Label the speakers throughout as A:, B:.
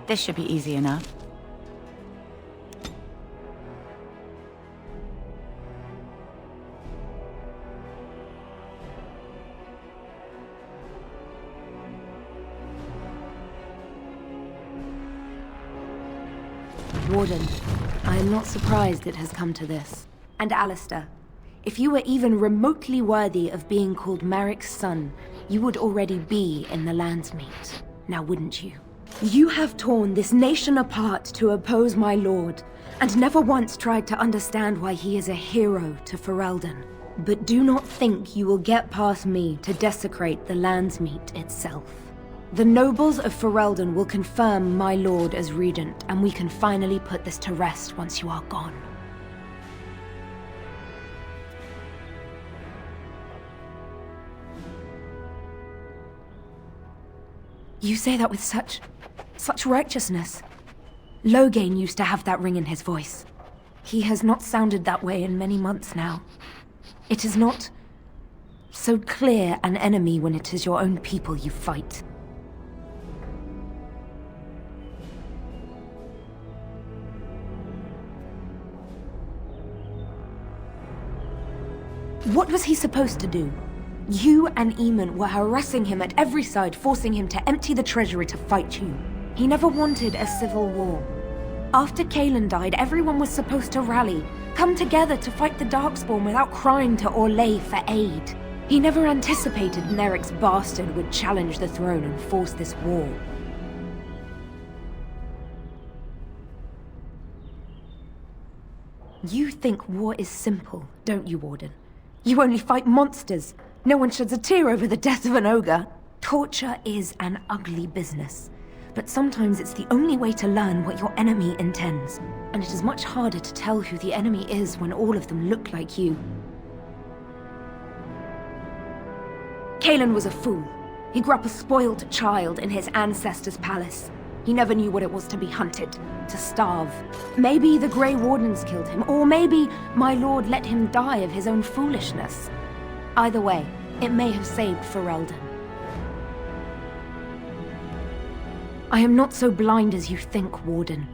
A: This should be easy enough.
B: Warden, I am not surprised it has come to this. And Alistair, if you were even remotely worthy of being called Marik's son, you would already be in the Landsmeet, now wouldn't you? You have torn this nation apart to oppose my lord, and never once tried to understand why he is a hero to Ferelden. But do not think you will get past me to desecrate the Landsmeet itself. The nobles of Ferelden will confirm my lord as regent, and we can finally put this to rest once you are gone. You say that with such righteousness. Loghain used to have that ring in his voice. He has not sounded that way in many months now. It is not so clear an enemy when it is your own people you fight. What was he supposed to do? You and Eamon were harassing him at every side, forcing him to empty the treasury to fight you. He never wanted a civil war. After Kaelan died, everyone was supposed to rally, come together to fight the Darkspawn without crying to Orlais for aid. He never anticipated Neric's bastard would challenge the throne and force this war. You think war is simple, don't you, Warden? You only fight monsters. No one sheds a tear over the death of an ogre. Torture is an ugly business. But sometimes it's the only way to learn what your enemy intends. And it is much harder to tell who the enemy is when all of them look like you. Kaelan was a fool. He grew up a spoiled child in his ancestor's palace. He never knew what it was to be hunted, to starve. Maybe the Grey Wardens killed him, or maybe my lord let him die of his own foolishness. Either way, it may have saved Ferelden. I am not so blind as you think, Warden.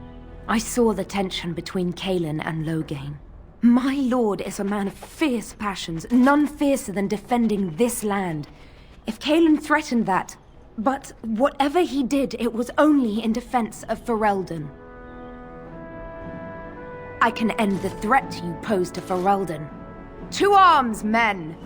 B: I saw the tension between Kaelan and Loghain. My lord is a man of fierce passions, none fiercer than defending this land. If Kaelan threatened that, but whatever he did, it was only in defense of Ferelden. I can end the threat you pose to Ferelden. To arms, men!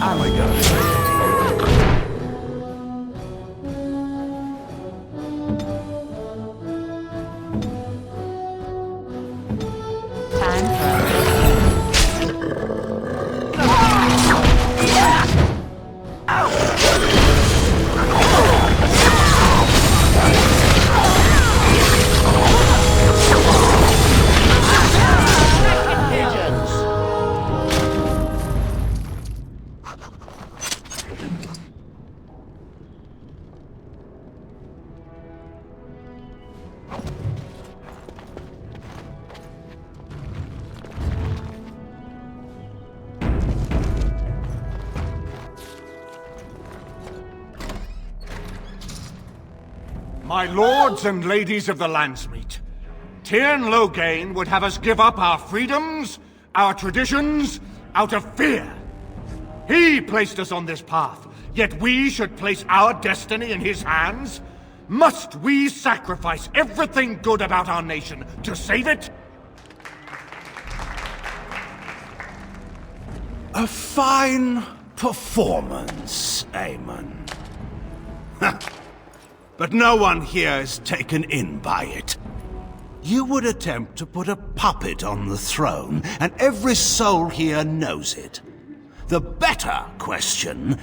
A: Oh my god.
C: My lords and ladies of the Landsmeet, Duel Loghain would have us give up our freedoms, our traditions, out of fear. He placed us on this path, yet we should place our destiny in his hands? Must we sacrifice everything good about our nation to save it?
A: A fine performance, Eamon. But no one here is taken in by it. You would attempt to put a puppet on the throne, and every soul here knows it. The better question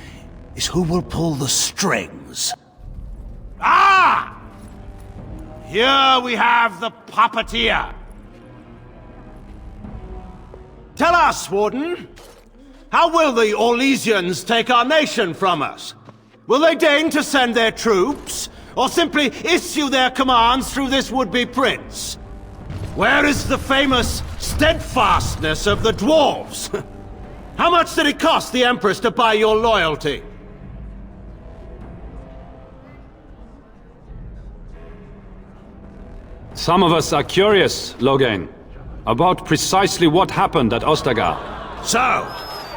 A: is who will pull the strings. Ah! Here we have the puppeteer. Tell us, Warden, how will the Orlesians take our nation from us? Will they deign to send their troops? Or simply issue their commands through this would-be prince? Where is the famous steadfastness of the dwarves? How much did it cost the Empress to buy your loyalty?
D: Some of us are curious, Loghain, about precisely what happened at Ostagar.
A: So,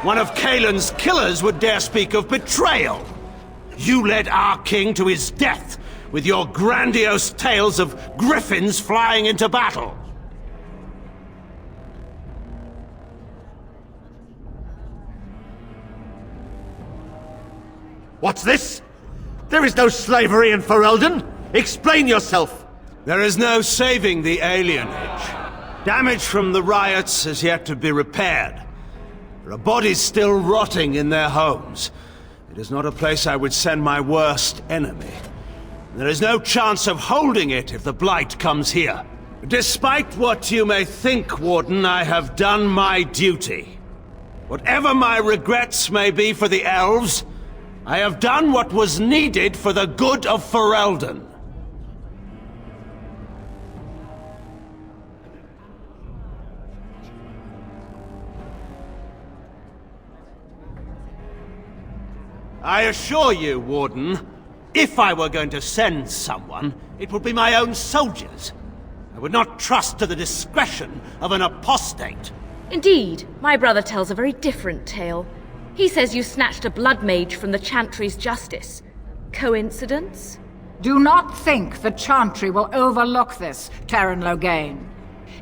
A: one of Cailan's killers would dare speak of betrayal. You led our king to his death with your grandiose tales of griffins flying into battle.
E: What's this? There is no slavery in Ferelden! Explain yourself!
A: There is no saving the alienage. Damage from the riots has yet to be repaired. There are bodies still rotting in their homes. It is not a place I would send my worst enemy. There is no chance of holding it if the Blight comes here. Despite what you may think, Warden, I have done my duty. Whatever my regrets may be for the elves, I have done what was needed for the good of Ferelden. I assure you, Warden, if I were going to send someone, it would be my own soldiers. I would not trust to the discretion of an apostate.
F: Indeed, my brother tells a very different tale. He says you snatched a blood mage from the Chantry's justice. Coincidence?
G: Do not think the Chantry will overlook this, Duel Loghain.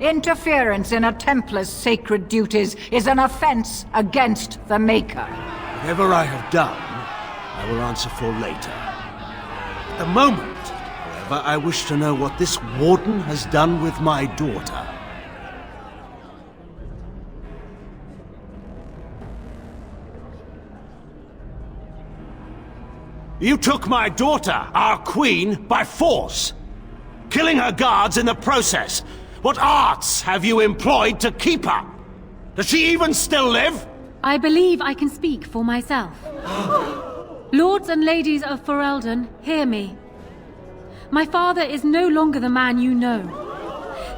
G: Interference in a Templar's sacred duties is an offense against the Maker.
A: Whatever I have done, I will answer for later. At the moment, however, I wish to know what this Warden has done with my daughter. You took my daughter, our queen, by force, killing her guards in the process. What arts have you employed to keep her? Does she even still live?
H: I believe I can speak for myself. Lords and ladies of Ferelden, hear me. My father is no longer the man you know.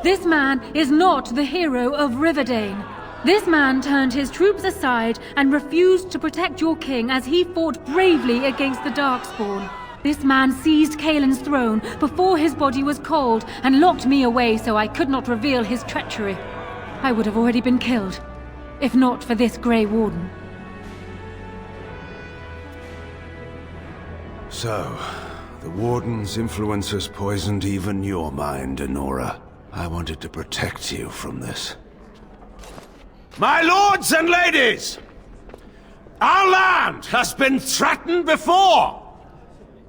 H: This man is not the hero of Riverdane. This man turned his troops aside and refused to protect your king as he fought bravely against the Darkspawn. This man seized Cailan's throne before his body was cold and locked me away so I could not reveal his treachery. I would have already been killed, if not for this Grey Warden.
A: So, the Warden's influence has poisoned even your mind, Enora. I wanted to protect you from this. My lords and ladies! Our land has been threatened before.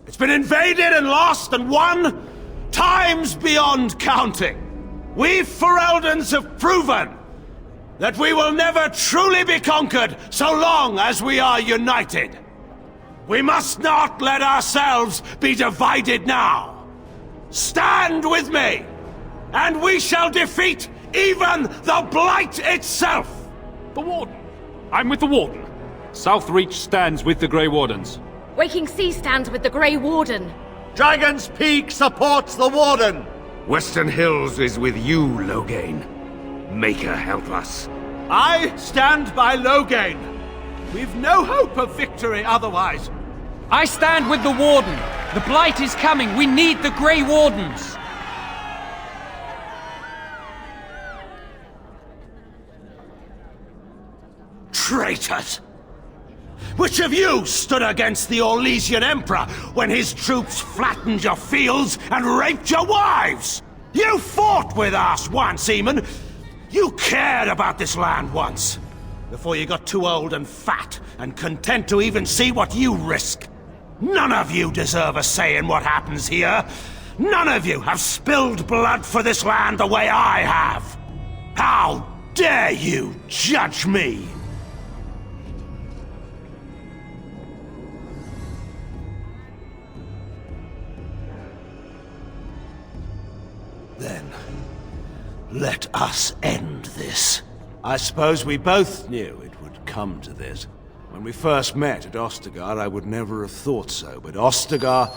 A: It's been invaded and lost and won times beyond counting. We Fereldans have proven that we will never truly be conquered so long as we are united. We must not let ourselves be divided now. Stand with me, and we shall defeat even the Blight itself!
D: The Warden. I'm with the Warden. Southreach stands with the Grey Wardens.
F: Waking Sea stands with the Grey Warden.
E: Dragon's Peak supports the Warden!
I: Western Hills is with you, Loghain. Maker help us.
E: I stand by Loghain. We've no hope of victory otherwise.
J: I stand with the Warden. The Blight is coming. We need the Grey Wardens.
A: Traitors! Which of you stood against the Orlesian Emperor when his troops flattened your fields and raped your wives? You fought with us once, Eamon. You cared about this land once, before you got too old and fat and content to even see what you risk. None of you deserve a say in what happens here. None of you have spilled blood for this land the way I have. How dare you judge me? Then, let us end this. I suppose we both knew it would come to this. When we first met at Ostagar, I would never have thought so, but Ostagar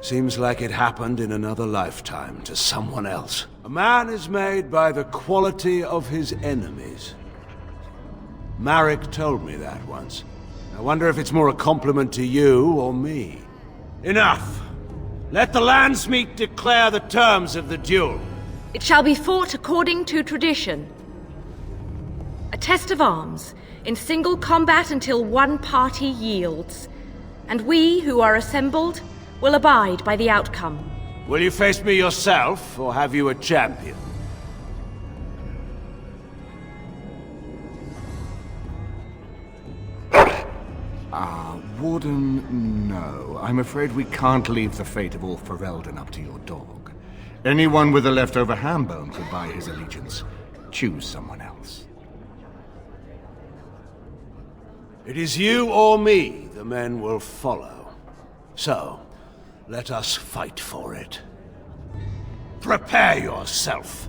A: seems like it happened in another lifetime to someone else. A man is made by the quality of his enemies. Marek told me that once. I wonder if it's more a compliment to you or me. Enough! Let the Landsmeet declare the terms of the duel.
F: It shall be fought according to tradition. A test of arms, in single combat until one party yields. And we, who are assembled, will abide by the outcome.
A: Will you face me yourself, or have you a champion?
C: Warden, no. I'm afraid we can't leave the fate of all Ferelden up to your dog. Anyone with a leftover ham bone could buy his allegiance. Choose someone else.
A: It is you or me the men will follow. So, let us fight for it. Prepare yourself.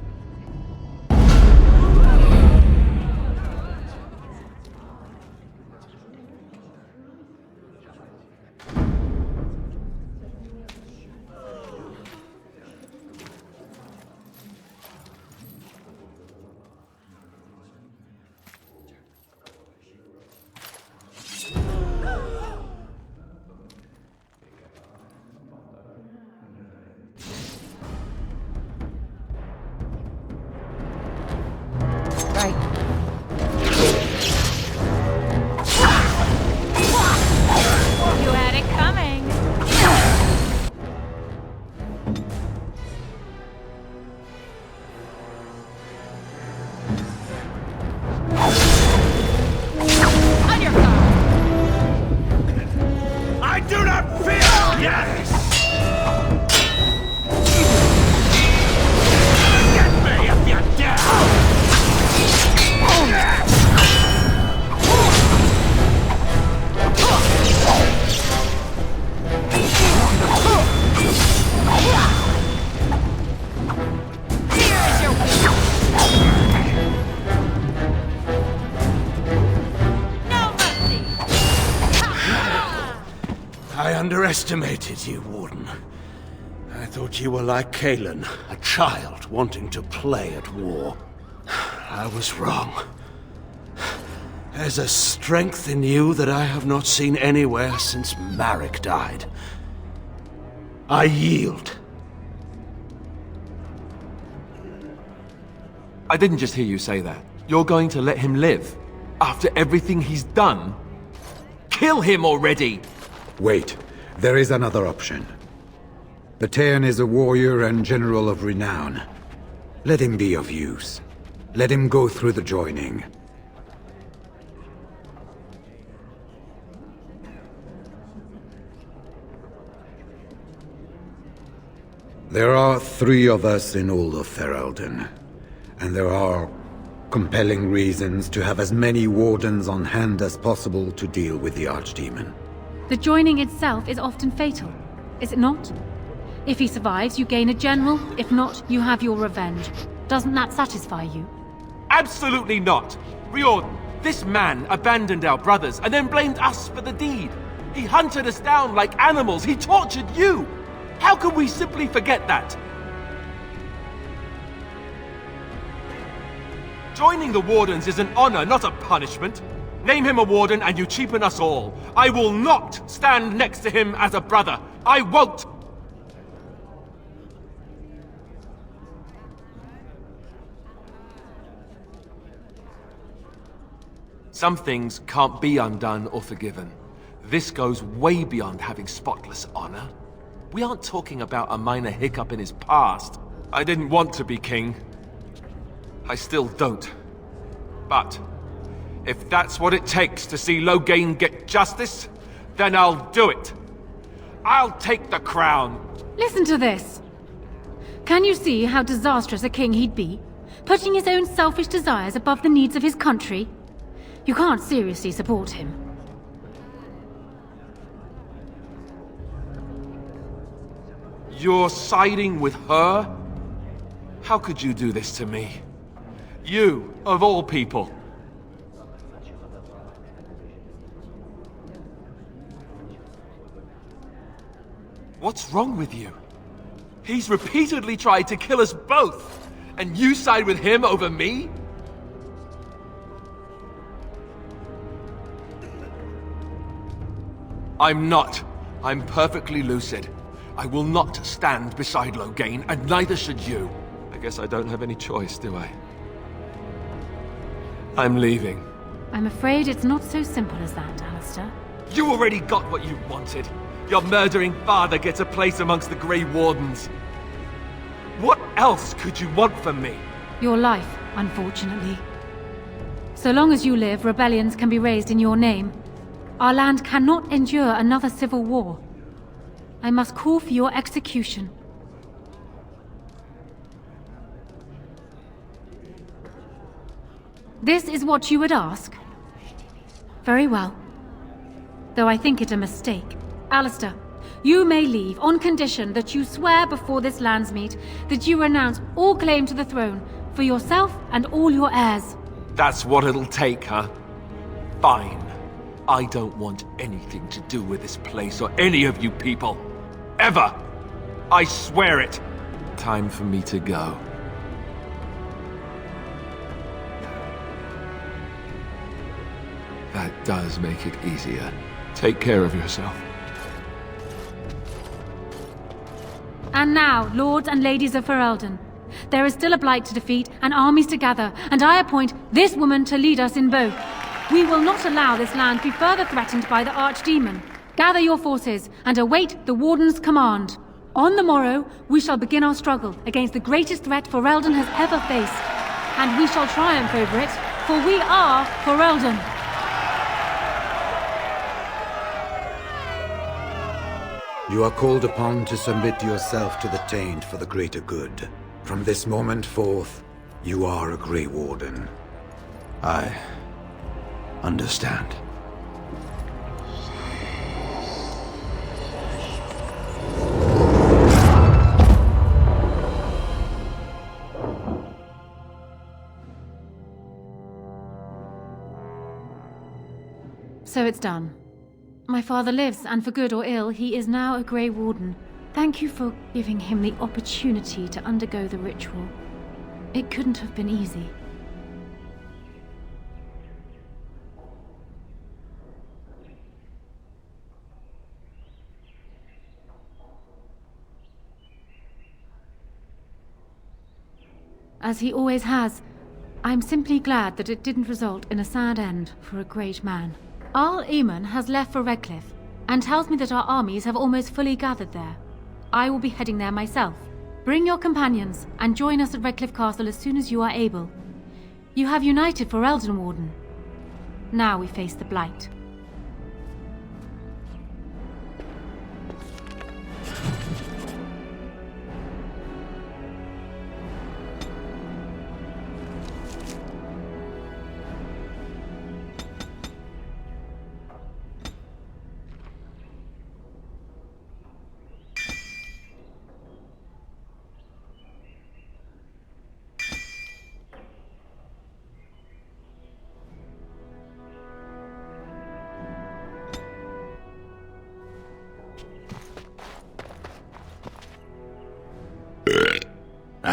A: I underestimated you, Warden. I thought you were like Kalen, a child wanting to play at war. I was wrong. There's a strength in you that I have not seen anywhere since Marek died. I yield.
K: I didn't just hear you say that. You're going to let him live? After everything he's done? Kill him already!
L: Wait. There is another option. The Teyrn is a warrior and general of renown. Let him be of use. Let him go through the joining. There are 3 of us in all of Ferelden, and there are compelling reasons to have as many wardens on hand as possible to deal with the Archdemon.
H: The joining itself is often fatal, is it not? If he survives, you gain a general. If not, you have your revenge. Doesn't that satisfy you?
K: Absolutely not! Riordan, this man abandoned our brothers and then blamed us for the deed. He hunted us down like animals. He tortured you! How can we simply forget that? Joining the Wardens is an honor, not a punishment. Name him a Warden and you cheapen us all. I will not stand next to him as a brother. I won't! Some things can't be undone or forgiven. This goes way beyond having spotless honor. We aren't talking about a minor hiccup in his past. I didn't want to be king. I still don't. But if that's what it takes to see Loghain get justice, then I'll do it. I'll take the crown.
H: Listen to this. Can you see how disastrous a king he'd be? Putting his own selfish desires above the needs of his country? You can't seriously support him.
K: You're siding with her? How could you do this to me? You, of all people. What's wrong with you? He's repeatedly tried to kill us both, and you side with him over me? I'm not. I'm perfectly lucid. I will not stand beside Loghain, and neither should you. I guess I don't have any choice, do I? I'm leaving.
H: I'm afraid it's not so simple as that, Alistair.
K: You already got what you wanted. Your murdering father gets a place amongst the Grey Wardens. What else could you want from me?
H: Your life, unfortunately. So long as you live, rebellions can be raised in your name. Our land cannot endure another civil war. I must call for your execution. This is what you would ask? Very well. Though I think it a mistake. Alistair, you may leave on condition that you swear before this Landsmeet that you renounce all claim to the throne for yourself and all your heirs.
K: That's what it'll take, huh? Fine. I don't want anything to do with this place or any of you people. Ever! I swear it! Time for me to go. That does make it easier. Take care of yourself.
H: And now, lords and ladies of Ferelden, there is still a blight to defeat and armies to gather, and I appoint this woman to lead us in both. We will not allow this land to be further threatened by the Archdemon. Gather your forces and await the Warden's command. On the morrow, we shall begin our struggle against the greatest threat Ferelden has ever faced. And we shall triumph over it, for we are Ferelden.
L: You are called upon to submit yourself to the Taint for the greater good. From this moment forth, you are a Grey Warden.
A: I understand.
H: So it's done. My father lives, and for good or ill, he is now a Grey Warden. Thank you for giving him the opportunity to undergo the ritual. It couldn't have been easy. As he always has, I'm simply glad that it didn't result in a sad end for a great man. Arl Eamon has left for Redcliffe, and tells me that our armies have almost fully gathered there. I will be heading there myself. Bring your companions, and join us at Redcliffe Castle as soon as you are able. You have united for Ferelden, Warden. Now we face the Blight.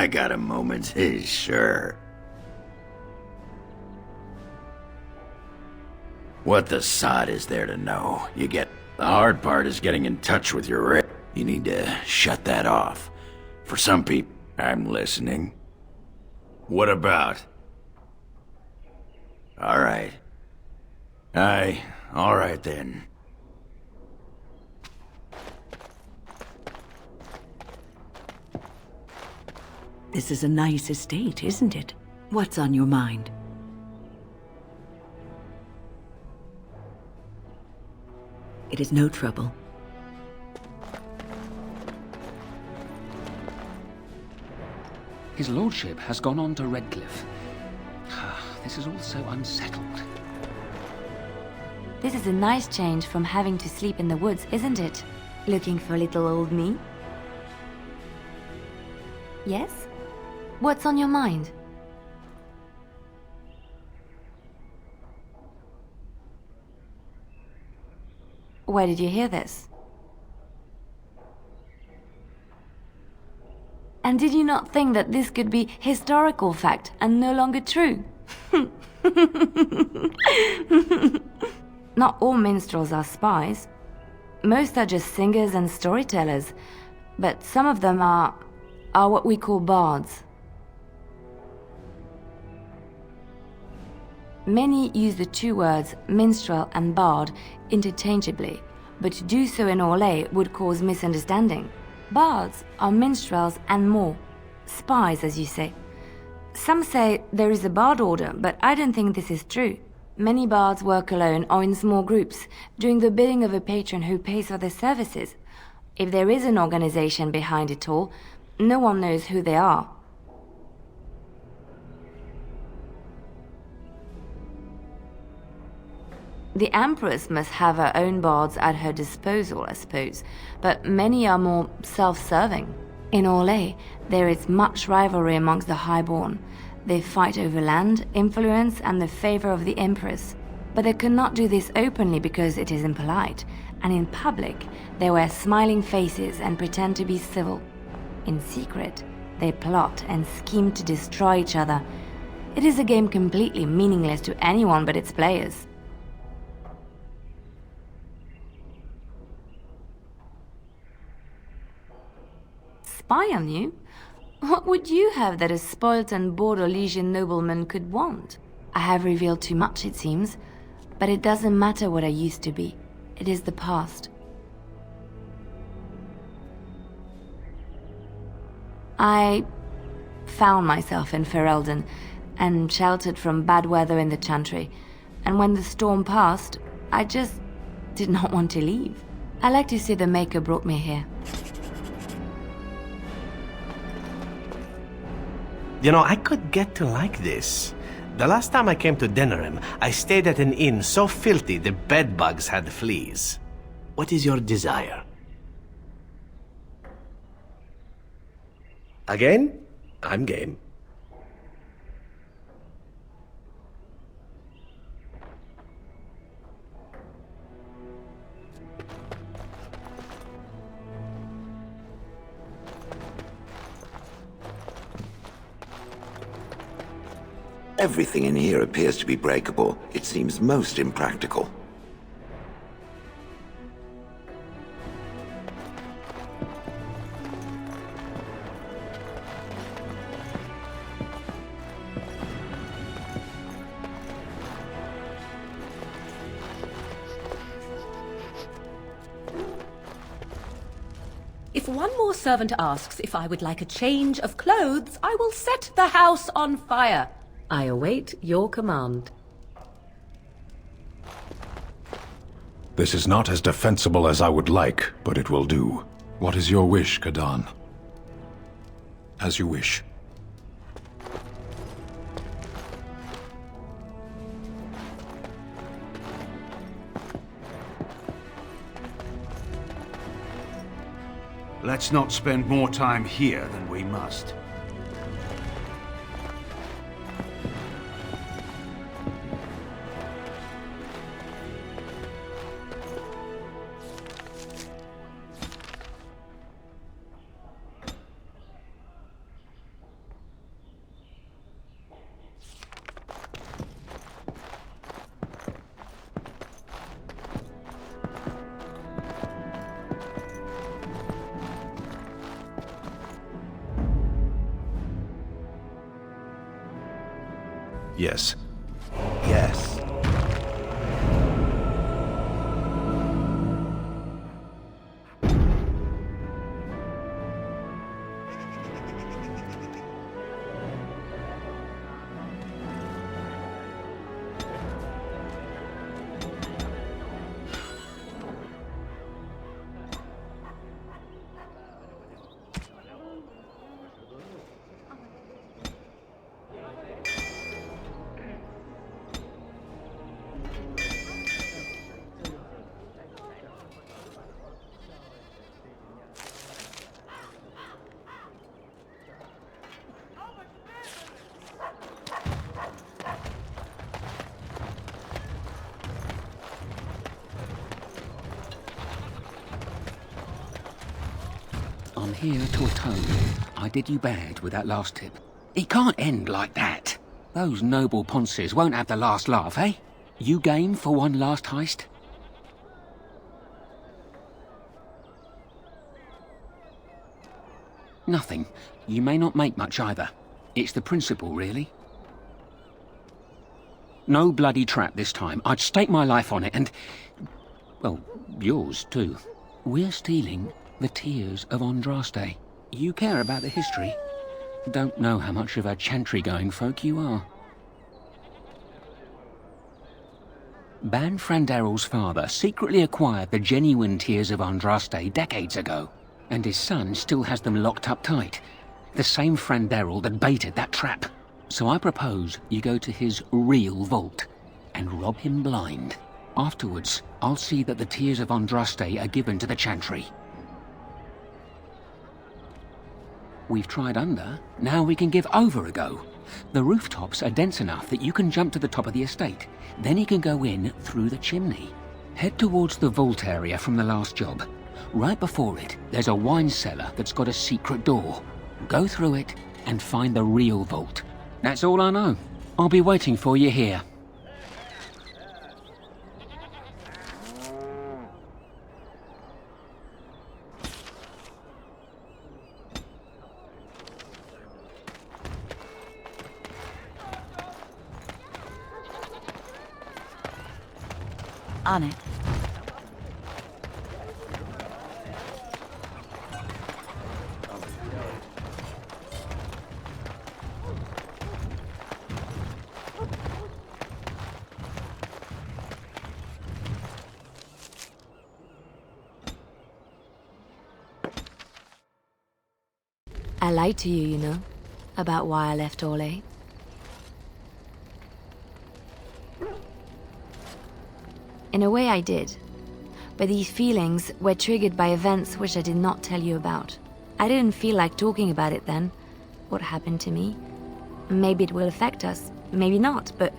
M: I got a moment, sure. What the sod is there to know? The hard part is getting in touch with your You need to shut that off. For some people, I'm listening. What about? Alright. Alright then.
N: This is a nice estate, isn't it? What's on your mind? It is no trouble.
O: His lordship has gone on to Redcliffe. This is all so unsettled.
B: This is a nice change from having to sleep in the woods, isn't it? Looking for little old me? Yes? What's on your mind? Where did you hear this? And did you not think that this could be historical fact and no longer true? Not all minstrels are spies. Most are just singers and storytellers, but some of them are what we call bards. Many use the two words minstrel and bard interchangeably, but to do so in Orlais would cause misunderstanding. Bards are minstrels and more. Spies, as you say. Some say there is a bard order, but I don't think this is true. Many bards work alone or in small groups, doing the bidding of a patron who pays for their services. If there is an organization behind it all, no one knows who they are. The Empress must have her own bards at her disposal, I suppose, but many are more self-serving. In Orlais, there is much rivalry amongst the highborn. They fight over land, influence, and the favor of the Empress. But they cannot do this openly because it is impolite, and in public, they wear smiling faces and pretend to be civil. In secret, they plot and scheme to destroy each other. It is a game completely meaningless to anyone but its players. Spy on you? What would you have that a spoilt and bored Orlesian nobleman could want? I have revealed too much, it seems, but it doesn't matter what I used to be. It is the past. I found myself in Ferelden and sheltered from bad weather in the Chantry, and when the storm passed, I just did not want to leave. I like to say the Maker brought me here.
P: You know, I could get to like this. The last time I came to Denerim, I stayed at an inn so filthy the bedbugs had fleas. What is your desire? Again? I'm game.
M: Everything in here appears to be breakable. It seems most impractical.
Q: If one more servant asks if I would like a change of clothes, I will set the house on fire. I await your command.
R: This is not as defensible as I would like, but it will do. What is your wish, Kadan? As you wish.
A: Let's not spend more time here than we must.
P: Yes.
L: Yes.
O: I'm here to atone. I did you bad with that last tip. It can't end like that. Those noble ponces won't have the last laugh, eh? You game for one last heist? Nothing. You may not make much either. It's the principle, really. No bloody trap this time. I'd stake my life on it and... well, yours too. We're stealing the tears of Andraste. You care about the history. Don't know how much of a chantry-going folk you are. Ban Frandarel's father secretly acquired the genuine tears of Andraste decades ago, and his son still has them locked up tight. The same Frandarel that baited that trap. So I propose you go to his real vault and rob him blind. Afterwards, I'll see that the tears of Andraste are given to the chantry. We've tried under, now we can give over a go. The rooftops are dense enough that you can jump to the top of the estate. Then you can go in through the chimney. Head towards the vault area from the last job. Right before it, there's a wine cellar that's got a secret door. Go through it and find the real vault. That's all I know. I'll be waiting for you here.
S: On it.
B: I lied to you, you know, about why I left Orlais. In a way I did, but these feelings were triggered by events which I did not tell you about. I didn't feel like talking about it then, what happened to me. Maybe it will affect us, maybe not, but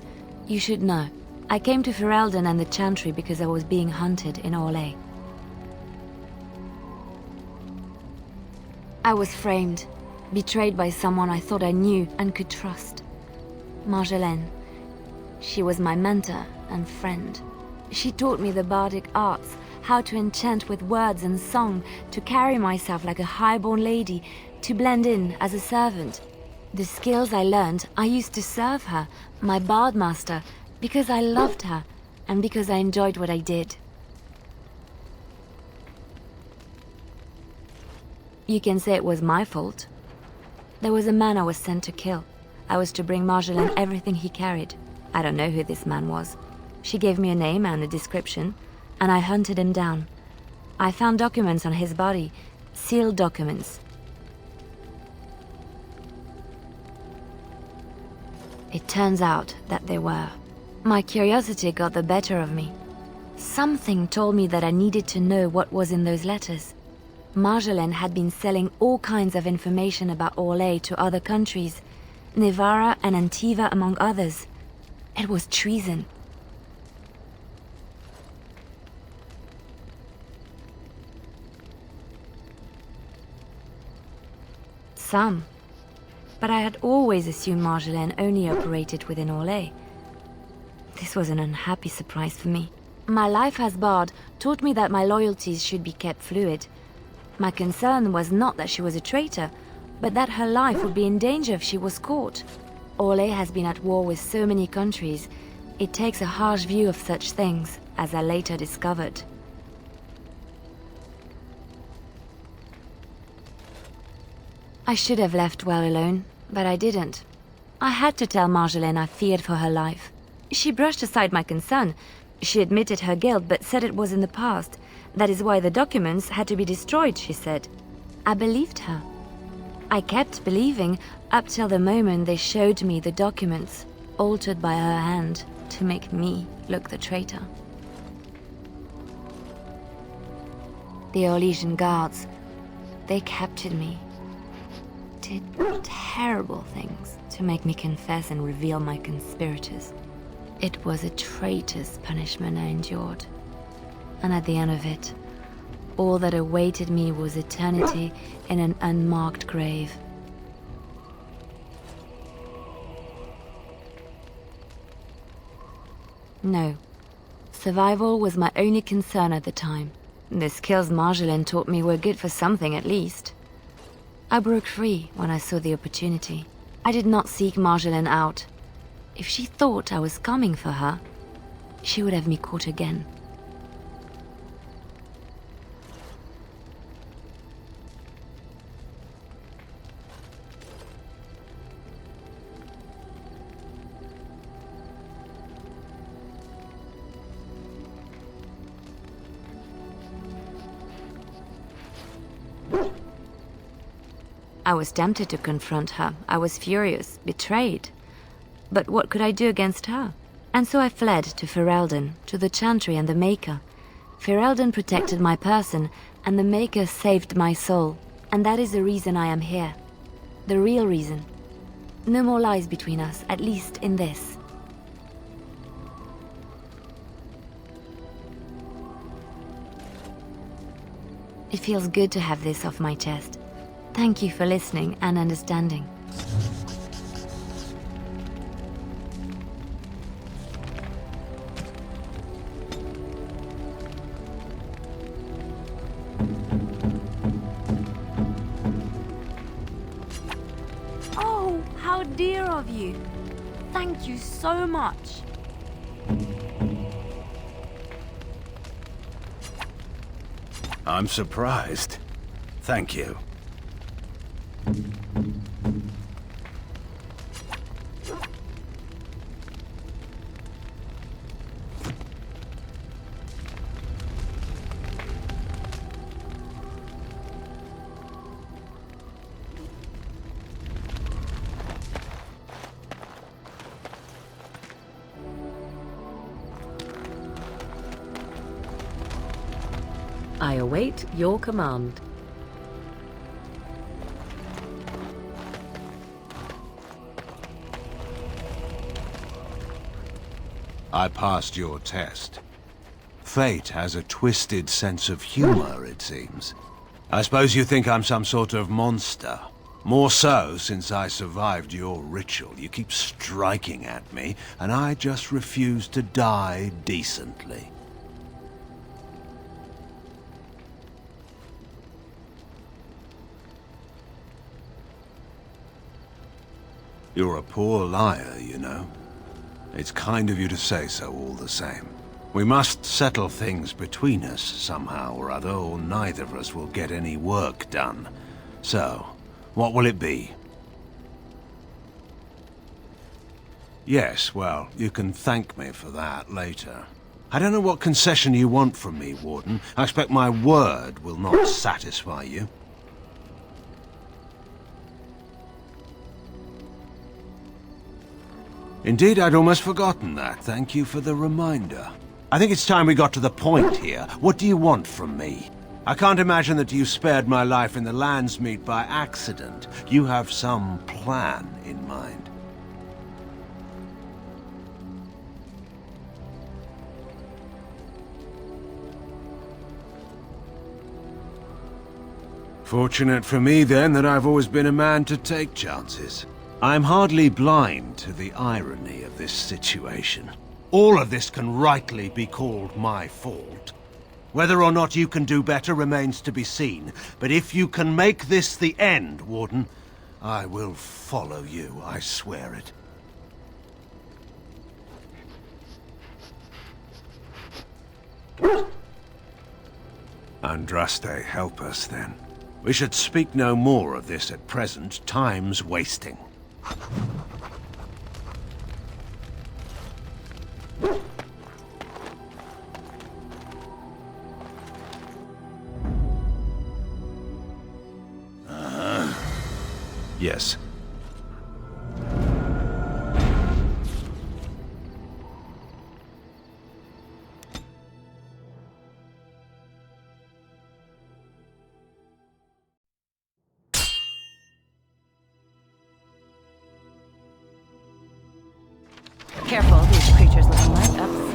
B: you should know. I came to Ferelden and the Chantry because I was being hunted in Orlais. I was framed, betrayed by someone I thought I knew and could trust. Marjolaine. She was my mentor and friend. She taught me the bardic arts, how to enchant with words and song, to carry myself like a highborn lady, to blend in as a servant. The skills I learned, I used to serve her, my bard master, because I loved her, and because I enjoyed what I did. You can say it was my fault. There was a man I was sent to kill. I was to bring Marjolaine everything he carried. I don't know who this man was. She gave me a name and a description, and I hunted him down. I found documents on his body, sealed documents. It turns out that they were. My curiosity got the better of me. Something told me that I needed to know what was in those letters. Marjolaine had been selling all kinds of information about Orlais to other countries, Nevara and Antiva among others. It was treason. Some. But I had always assumed Marjolaine only operated within Orlais. This was an unhappy surprise for me. My life as bard taught me that my loyalties should be kept fluid. My concern was not that she was a traitor, but that her life would be in danger if she was caught. Orlais has been at war with so many countries, it takes a harsh view of such things, as I later discovered. I should have left well alone, but I didn't. I had to tell Marjolaine I feared for her life. She brushed aside my concern. She admitted her guilt, but said it was in the past. That is why the documents had to be destroyed, she said. I believed her. I kept believing up till the moment they showed me the documents, altered by her hand, to make me look the traitor. The Orlesian guards, they captured me. Did terrible things to make me confess and reveal my conspirators. It was a traitor's punishment I endured. And at the end of it, all that awaited me was eternity in an unmarked grave. No. Survival was my only concern at the time. The skills Marjolaine taught me were good for something at least. I broke free when I saw the opportunity. I did not seek Marjolaine out. If she thought I was coming for her, she would have me caught again. I was tempted to confront her. I was furious, betrayed. But what could I do against her? And so I fled to Ferelden, to the Chantry and the Maker. Ferelden protected my person, and the Maker saved my soul. And that is the reason I am here. The real reason. No more lies between us, at least in this. It feels good to have this off my chest. Thank you for listening and understanding. Oh, how dear of you. Thank you so much.
A: I'm surprised. Thank you.
Q: I await your command.
A: I passed your test. Fate has a twisted sense of humor, it seems. I suppose you think I'm some sort of monster. More so since I survived your ritual. You keep striking at me, and I just refuse to die decently. You're a poor liar, you know. It's kind of you to say so all the same. We must settle things between us somehow or other, or neither of us will get any work done. So, what will it be? Yes, well, you can thank me for that later. I don't know what concession you want from me, Warden. I expect my word will not satisfy you. Indeed, I'd almost forgotten that. Thank you for the reminder. I think it's time we got to the point here. What do you want from me? I can't imagine that you spared my life in the Landsmeet by accident. You have some plan in mind. Fortunate for me, then, that I've always been a man to take chances. I'm hardly blind to the irony of this situation. All of this can rightly be called my fault. Whether or not you can do better remains to be seen. But if you can make this the end, Warden, I will follow you, I swear it. Andraste, help us then. We should speak no more of this at present. Time's wasting. Yes.
S: Careful, these creatures look right up the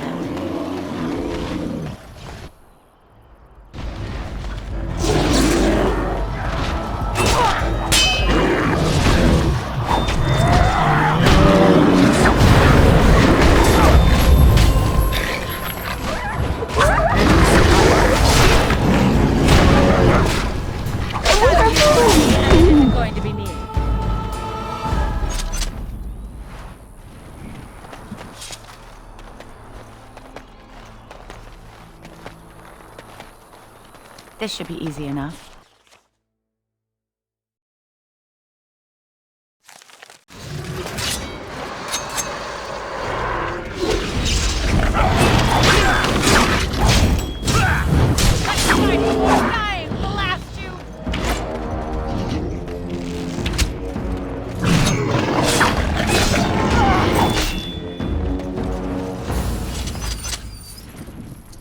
Q: Isn't going to be me.
S: This should be easy enough.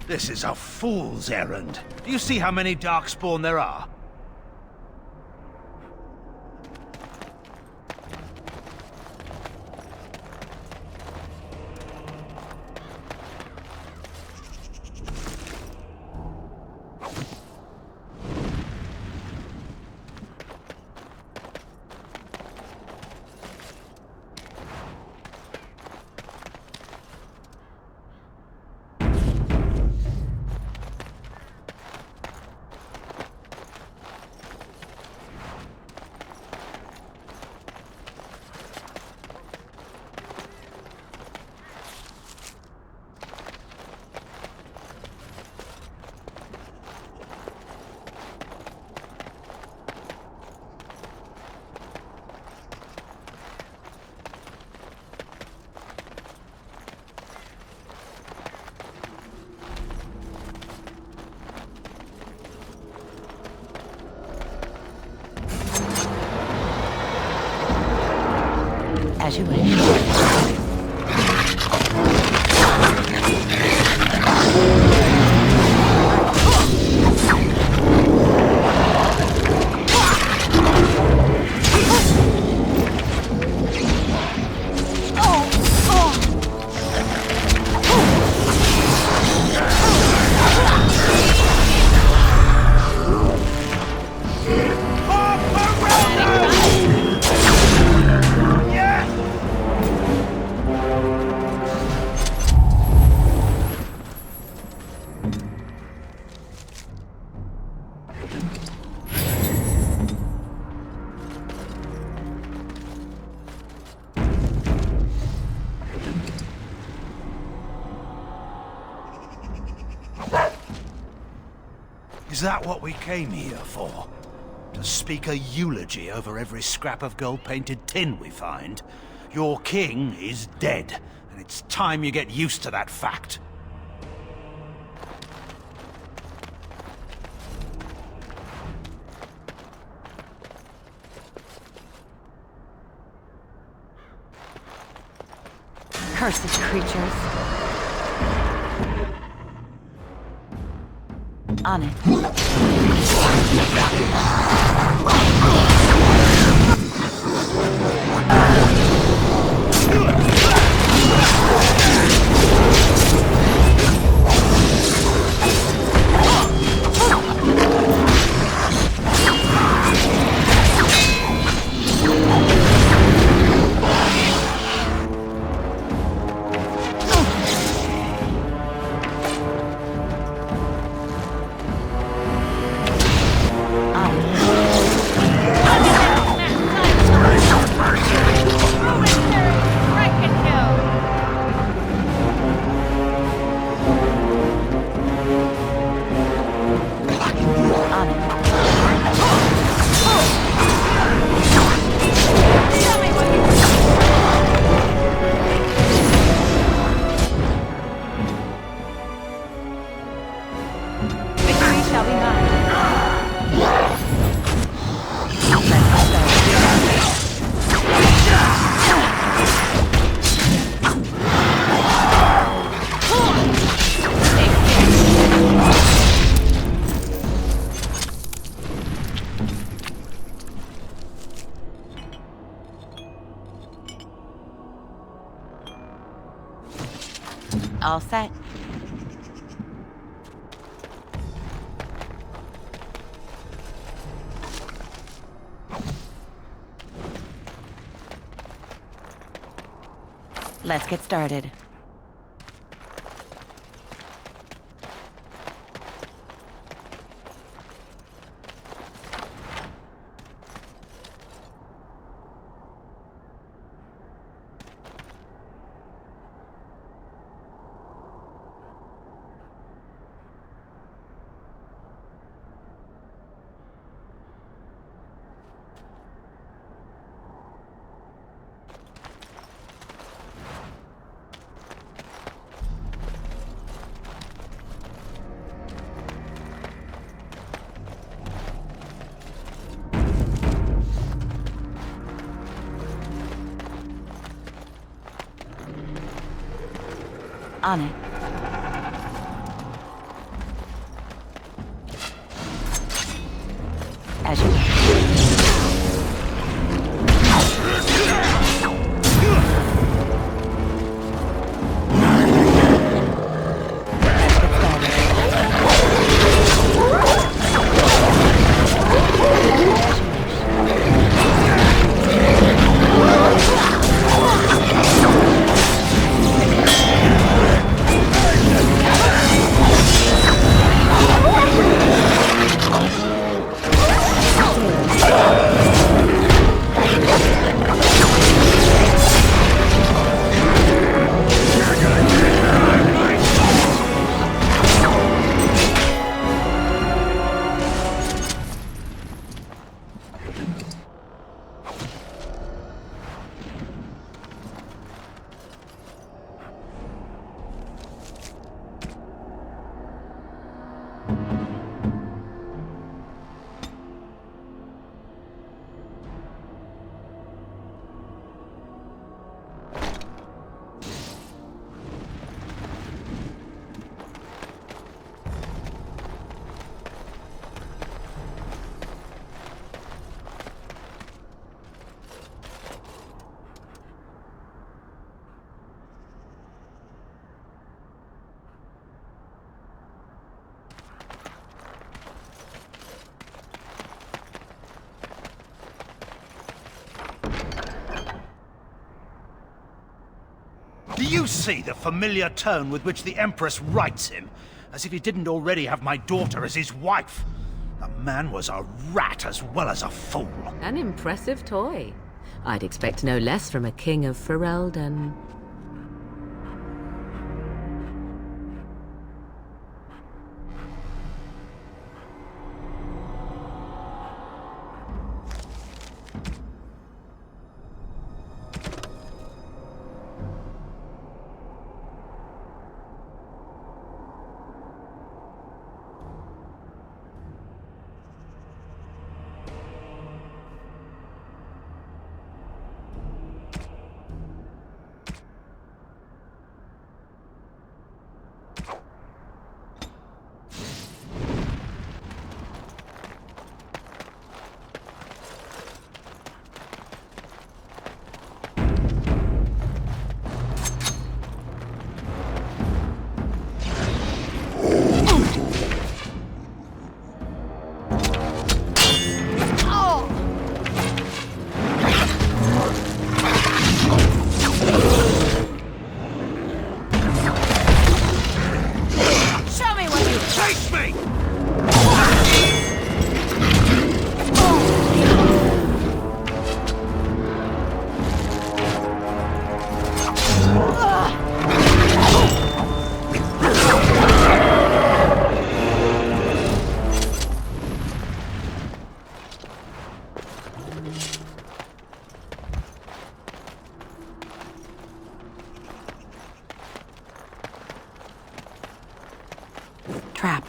A: This is a fool's errand. Do you see how many Darkspawn there are?
S: As you wish.
A: Is that what we came here for? To speak a eulogy over every scrap of gold-painted tin we find? Your king is dead, and it's time you get used to that fact.
S: Cursed creatures. On it. All set. Let's get started. On it. As you
E: Do you see the familiar tone with which the Empress writes him? As if he didn't already have my daughter as his wife. The man was a rat as well as a fool.
Q: An impressive toy. I'd expect no less from a king of Ferelden.
S: Trap.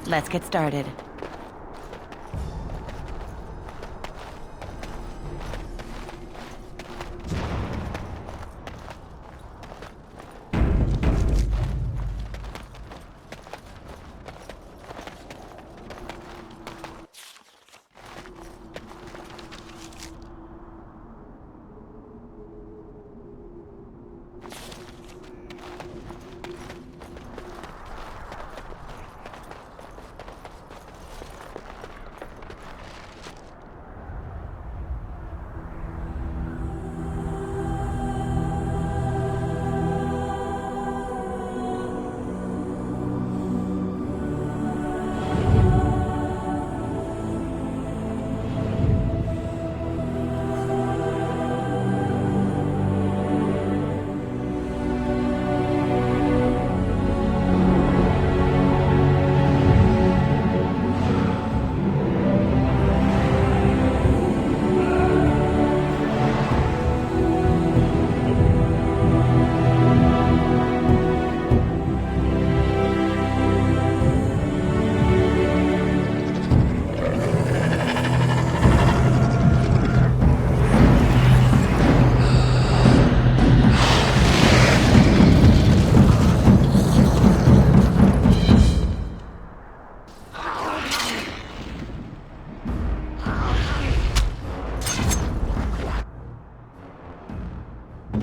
S: Let's get started.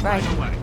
S: Right away.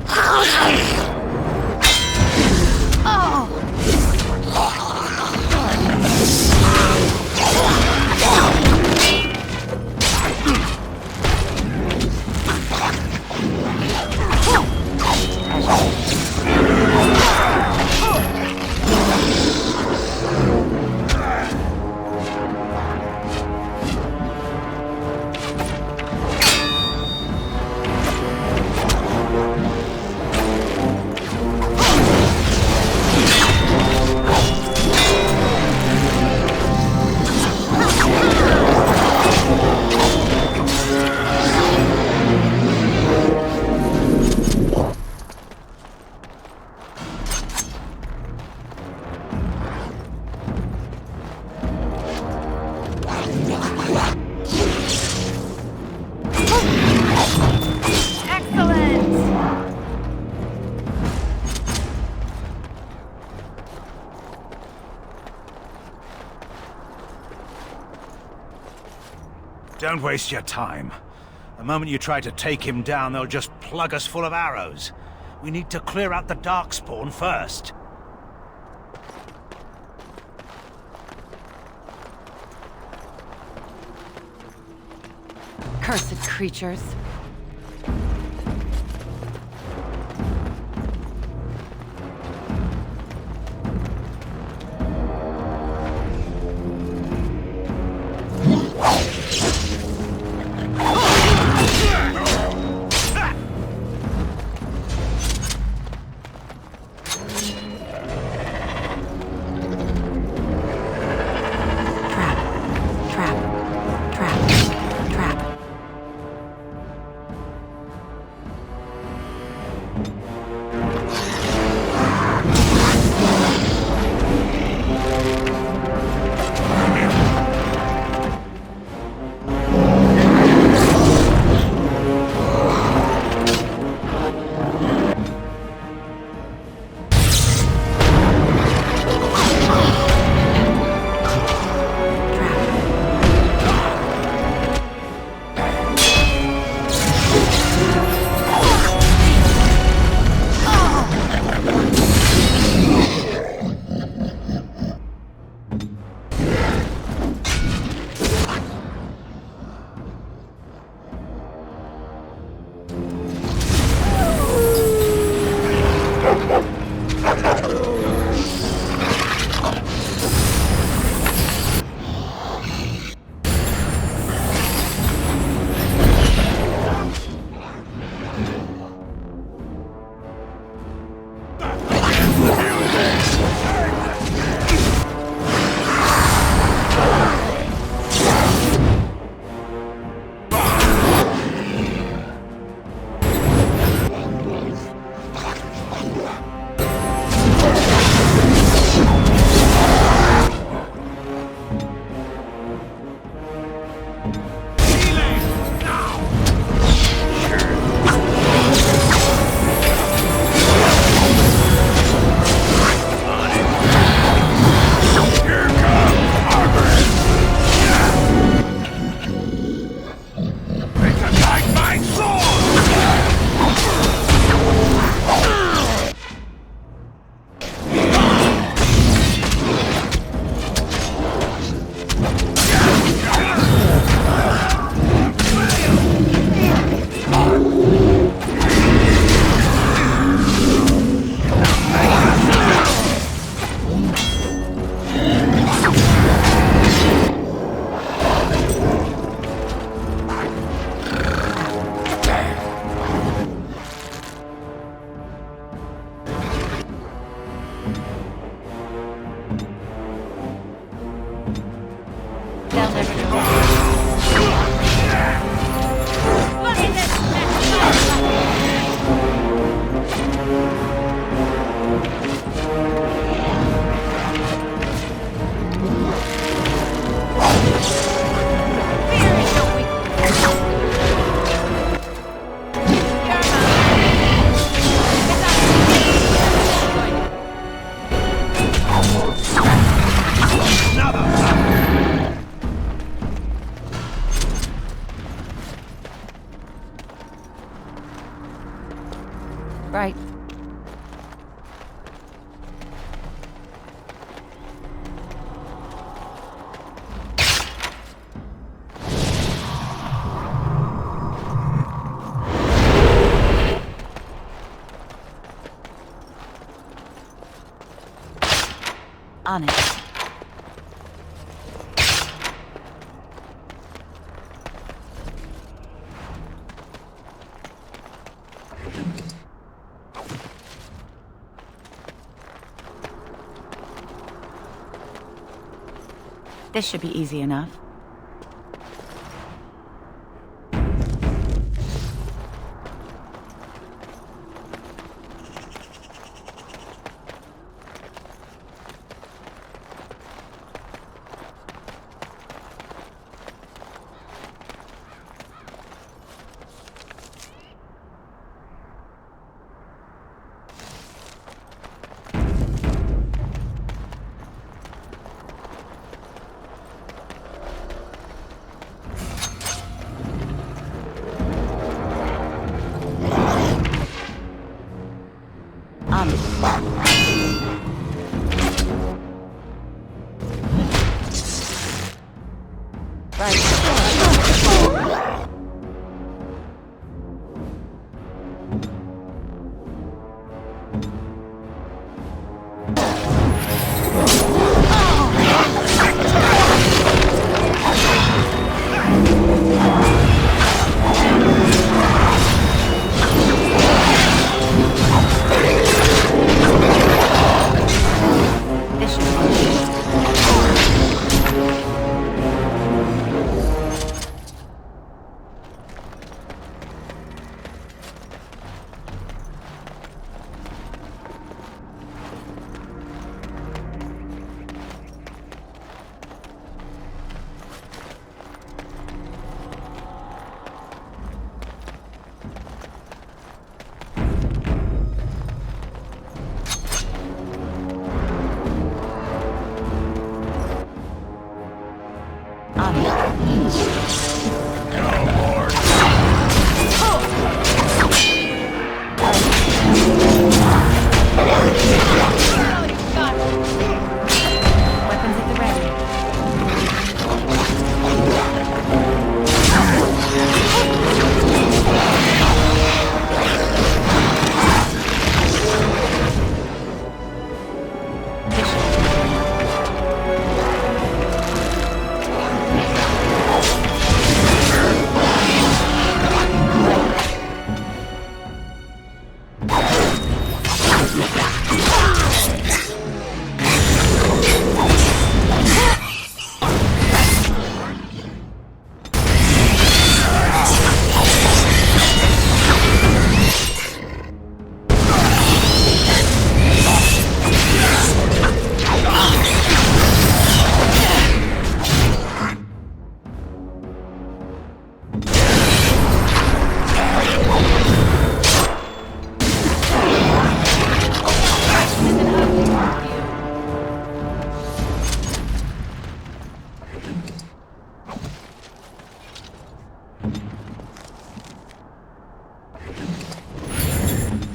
E: Don't waste your time. The moment you try to take him down, they'll just plug us full of arrows. We need to clear out the Darkspawn first.
S: Cursed creatures. On it. This should be easy enough.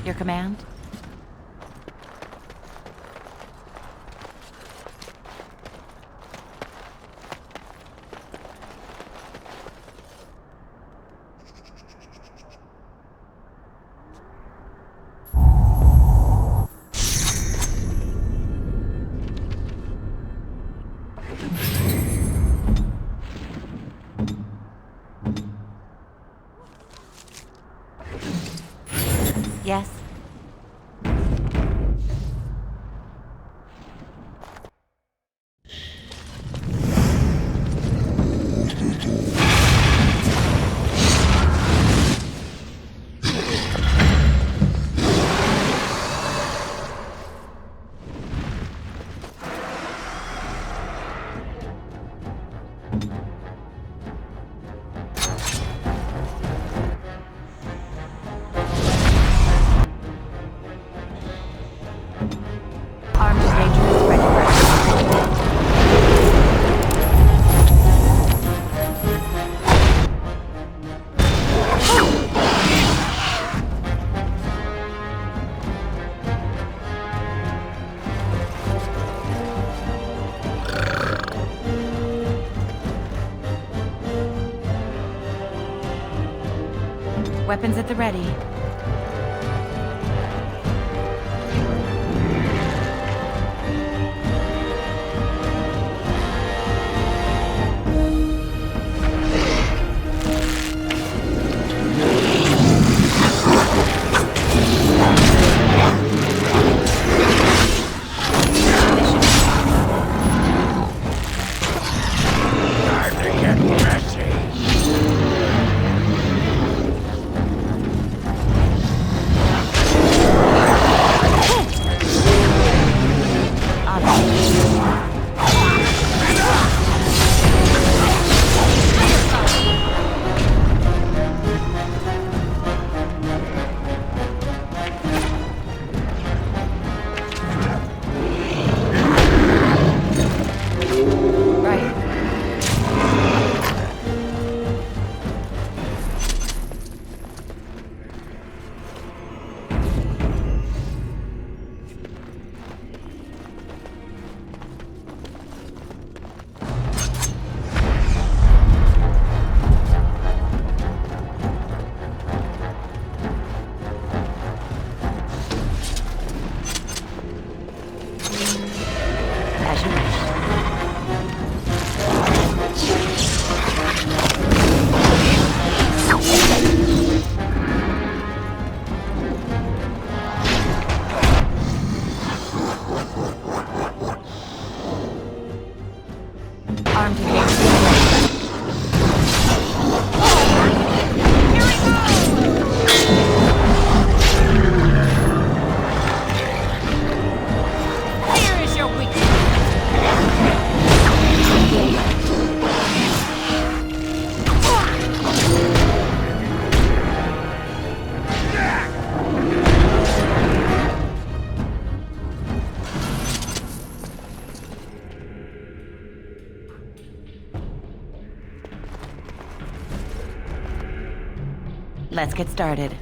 S: Your command? Yes. Weapons at the ready. As you wish. Armed against Here is your weakness. Let's get started.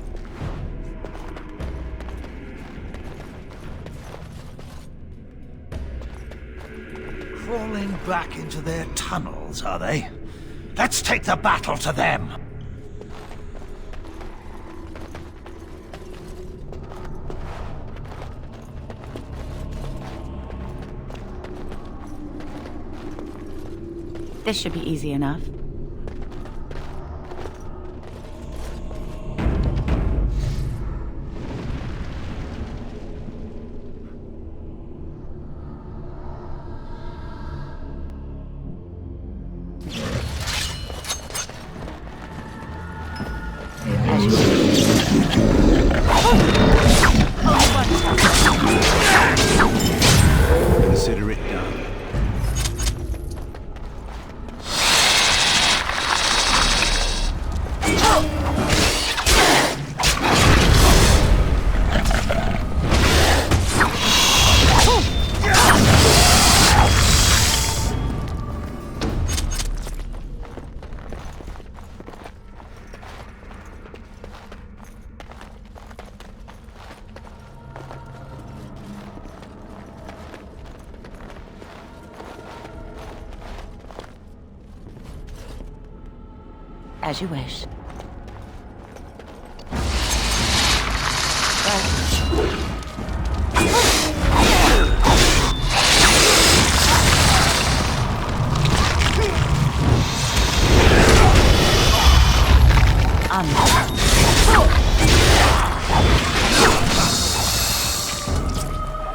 E: Crawling back into their tunnels, are they? Let's take the battle to them!
S: This should be easy enough.
E: Consider it done.
S: As you wish.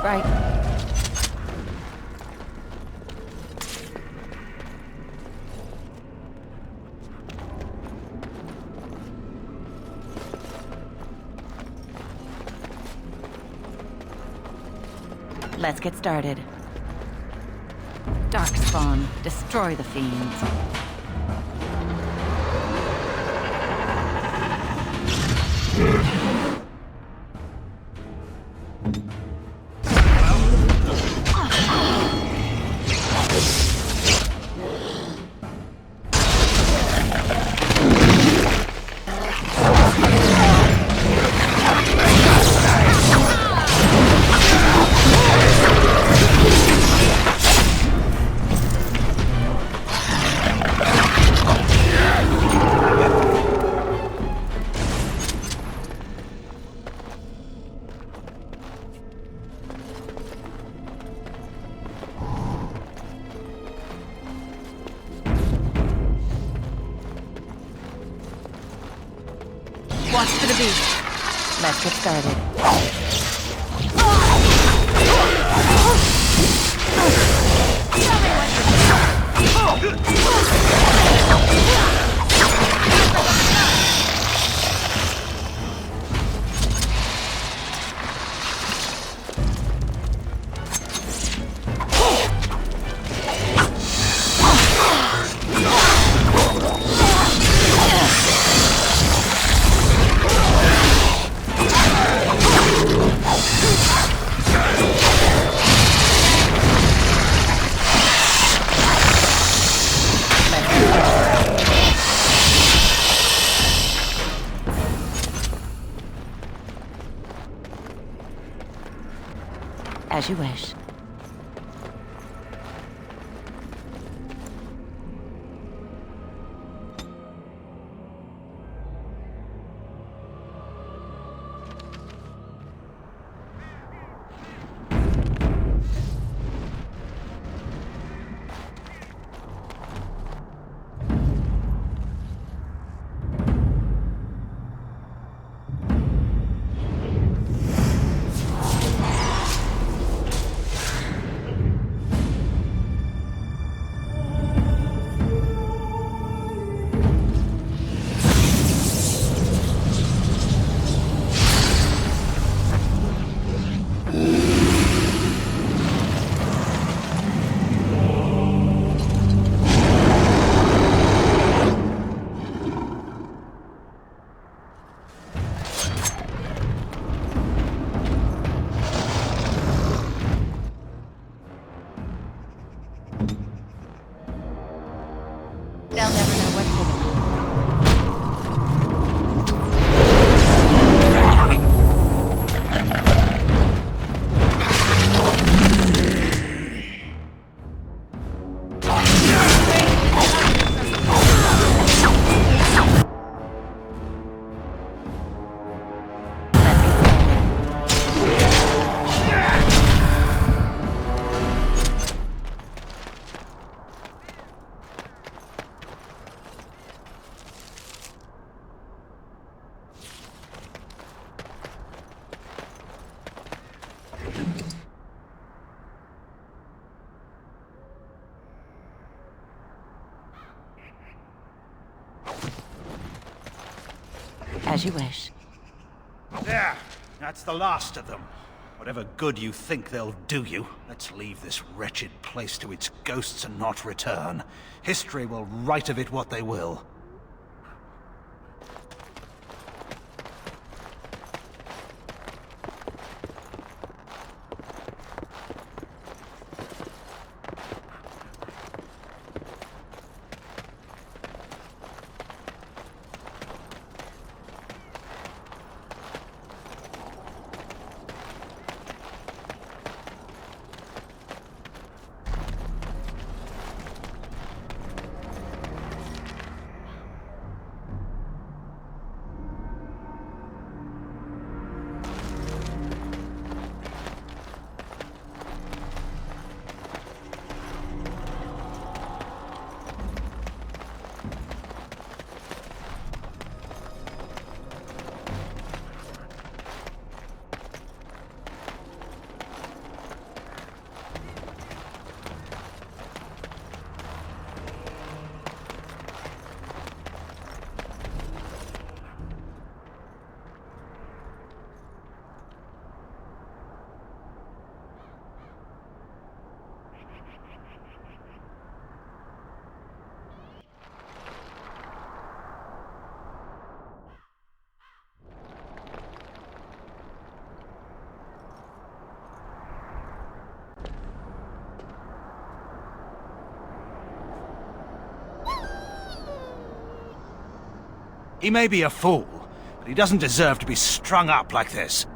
S: Right. Let's get started. Darkspawn, destroy the fiends. Watch for the beast. Let's get started. As you wish. As you wish.
E: There, that's the last of them. Whatever good you think they'll do you, let's leave this wretched place to its ghosts and not return. History will write of it what they will. He may be a fool, but he doesn't deserve to be strung up like this.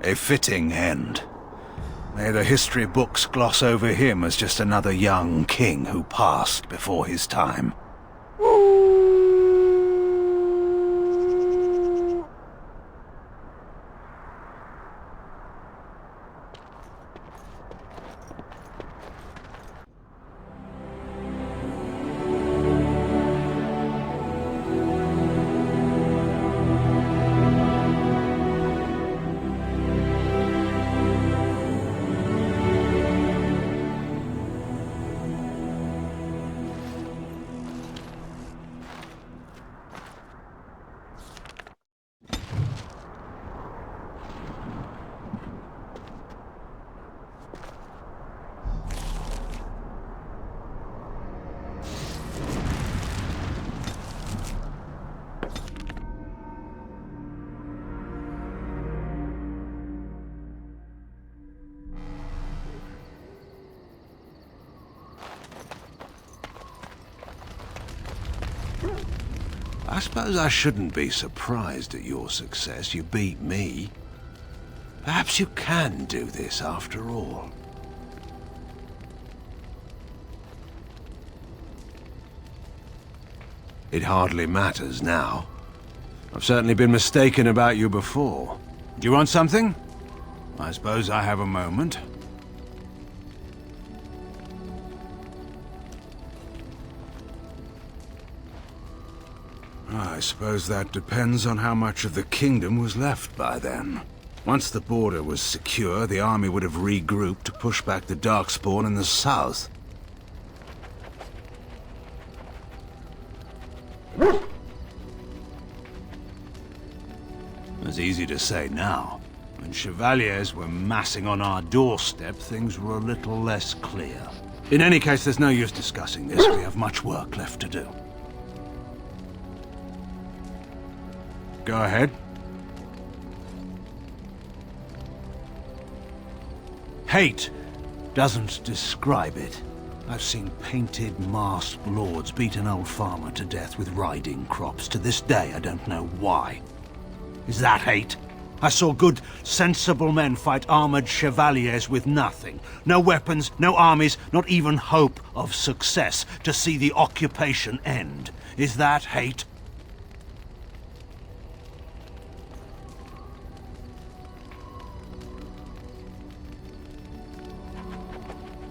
E: A fitting end. May the history books gloss over him as just another young king who passed before his time. I suppose I shouldn't be surprised at your success. You beat me. Perhaps you can do this after all. It hardly matters now. I've certainly been mistaken about you before. Do you want something? I suppose I have a moment. I suppose that depends on how much of the kingdom was left by then. Once the border was secure, the army would have regrouped to push back the Darkspawn in the south. It's easy to say now. When chevaliers were massing on our doorstep, things were a little less clear. In any case, there's no use discussing this. We have much work left to do. Go ahead. Hate doesn't describe it. I've seen painted, masked lords beat an old farmer to death with riding crops. To this day, I don't know why. Is that hate? I saw good, sensible men fight armored chevaliers with nothing. No weapons, no armies, not even hope of success to see the occupation end. Is that hate?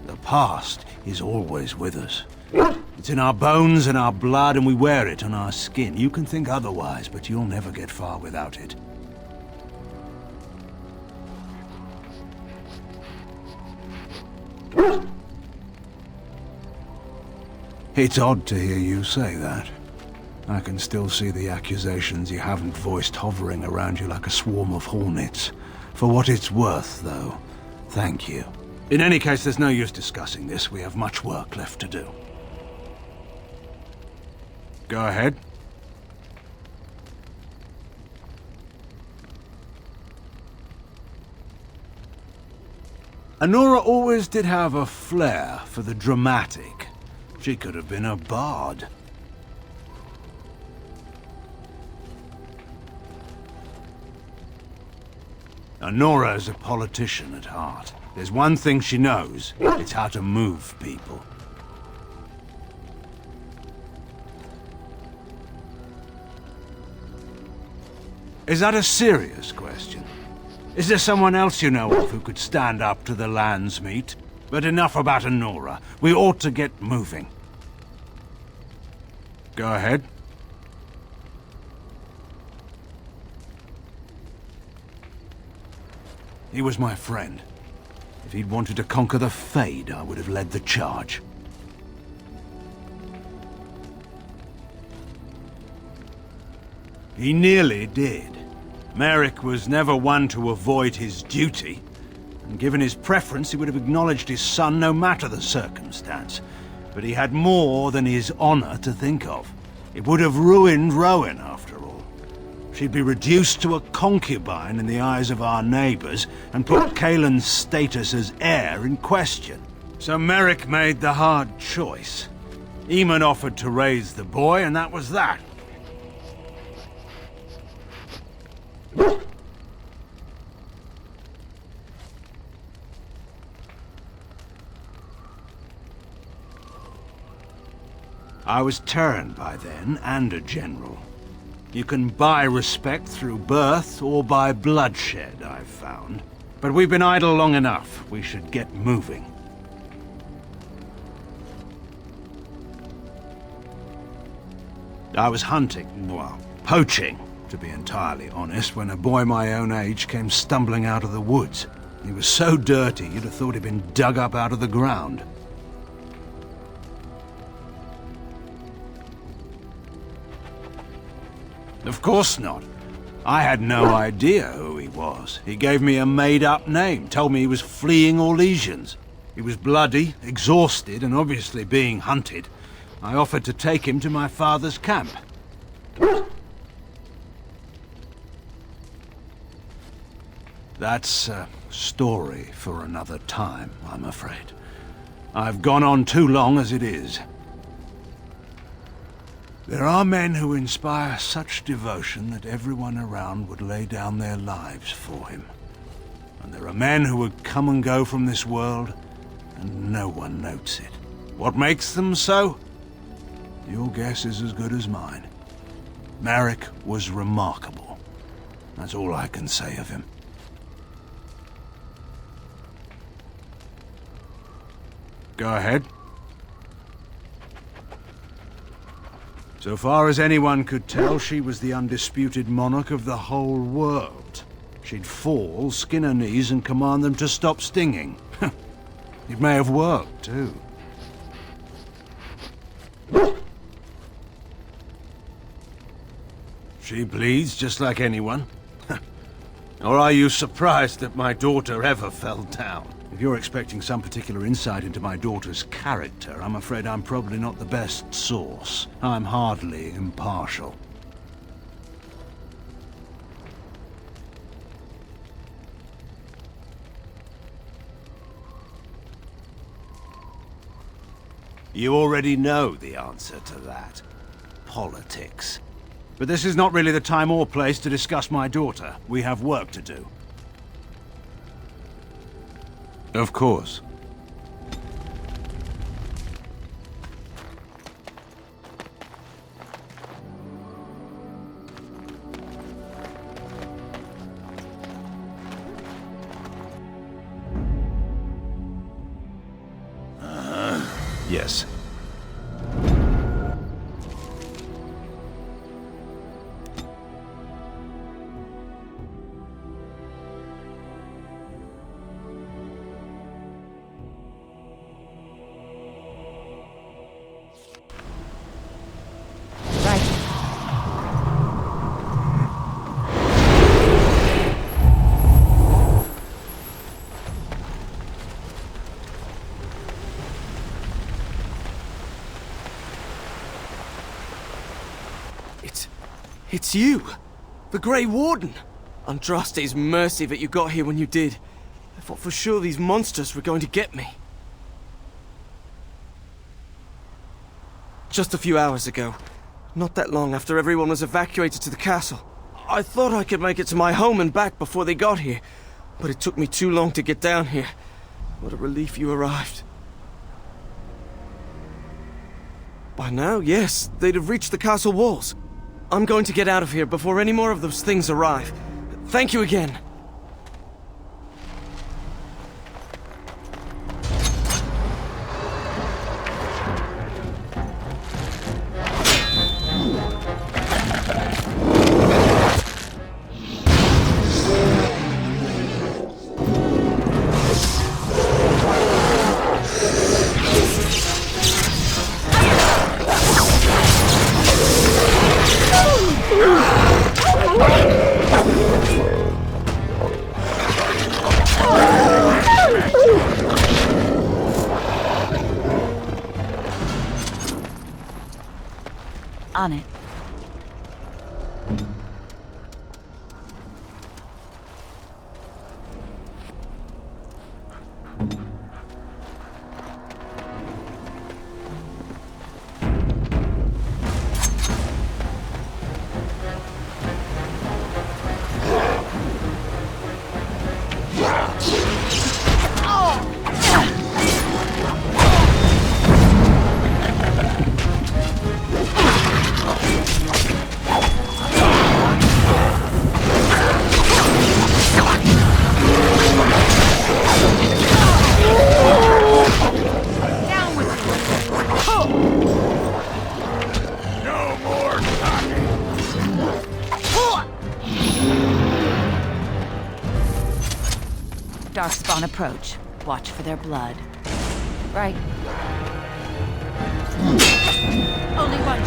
E: The past is always with us. It's in our bones and our blood, and we wear it on our skin. You can think otherwise, but you'll never get far without it. It's odd to hear you say that. I can still see the accusations you haven't voiced hovering around you like a swarm of hornets. For what it's worth, though, thank you. In any case, there's no use discussing this. We have much work left to do. Go ahead. Anora always did have a flair for the dramatic. She could have been a bard. Anora is a politician at heart. There's one thing she knows. It's how to move people. Is that a serious question? Is there someone else you know of who could stand up to the Landsmeet? But enough about Anora. We ought to get moving. Go ahead. He was my friend. If he'd wanted to conquer the Fade, I would have led the charge. He nearly did. Merrick was never one to avoid his duty, and given his preference, he would have acknowledged his son no matter the circumstance. But he had more than his honor to think of. It would have ruined Rowan, after all. She'd be reduced to a concubine in the eyes of our neighbors, and put Kaelin's status as heir in question. So Merrick made the hard choice. Eamon offered to raise the boy, and that was that. I was turned by then, and a general. You can buy respect through birth or by bloodshed, I've found. But we've been idle long enough. We should get moving. I was hunting, well, poaching, to be entirely honest, when a boy my own age came stumbling out of the woods. He was so dirty, you'd have thought he'd been dug up out of the ground. Of course not. I had no idea who he was. He gave me a made-up name, told me he was fleeing Orlesians. He was bloody, exhausted, and obviously being hunted. I offered to take him to my father's camp. That's a story for another time, I'm afraid. I've gone on too long as it is. There are men who inspire such devotion that everyone around would lay down their lives for him. And there are men who would come and go from this world, and no one notes it. What makes them so? Your guess is as good as mine. Merrick was remarkable. That's all I can say of him. Go ahead. So far as anyone could tell, she was the undisputed monarch of the whole world. She'd fall, skin her knees, and command them to stop stinging. It may have worked, too. She bleeds just like anyone. Or are you surprised that my daughter ever fell down? If you're expecting some particular insight into my daughter's character, I'm afraid I'm probably not the best source. I'm hardly impartial. You already know the answer to that. Politics. But this is not really the time or place to discuss my daughter. We have work to do. Of course. Yes.
T: It's you! The Grey Warden! Andraste's mercy that you got here when you did. I thought for sure these monsters were going to get me. Just a few hours ago, not that long after everyone was evacuated to the castle, I thought I could make it to my home and back before they got here, but it took me too long to get down here. What a relief you arrived. By now, yes, they'd have reached the castle walls. I'm going to get out of here before any more of those things arrive. Thank you again.
S: On it. Darkspawn approach. Watch for their blood. Right. Only one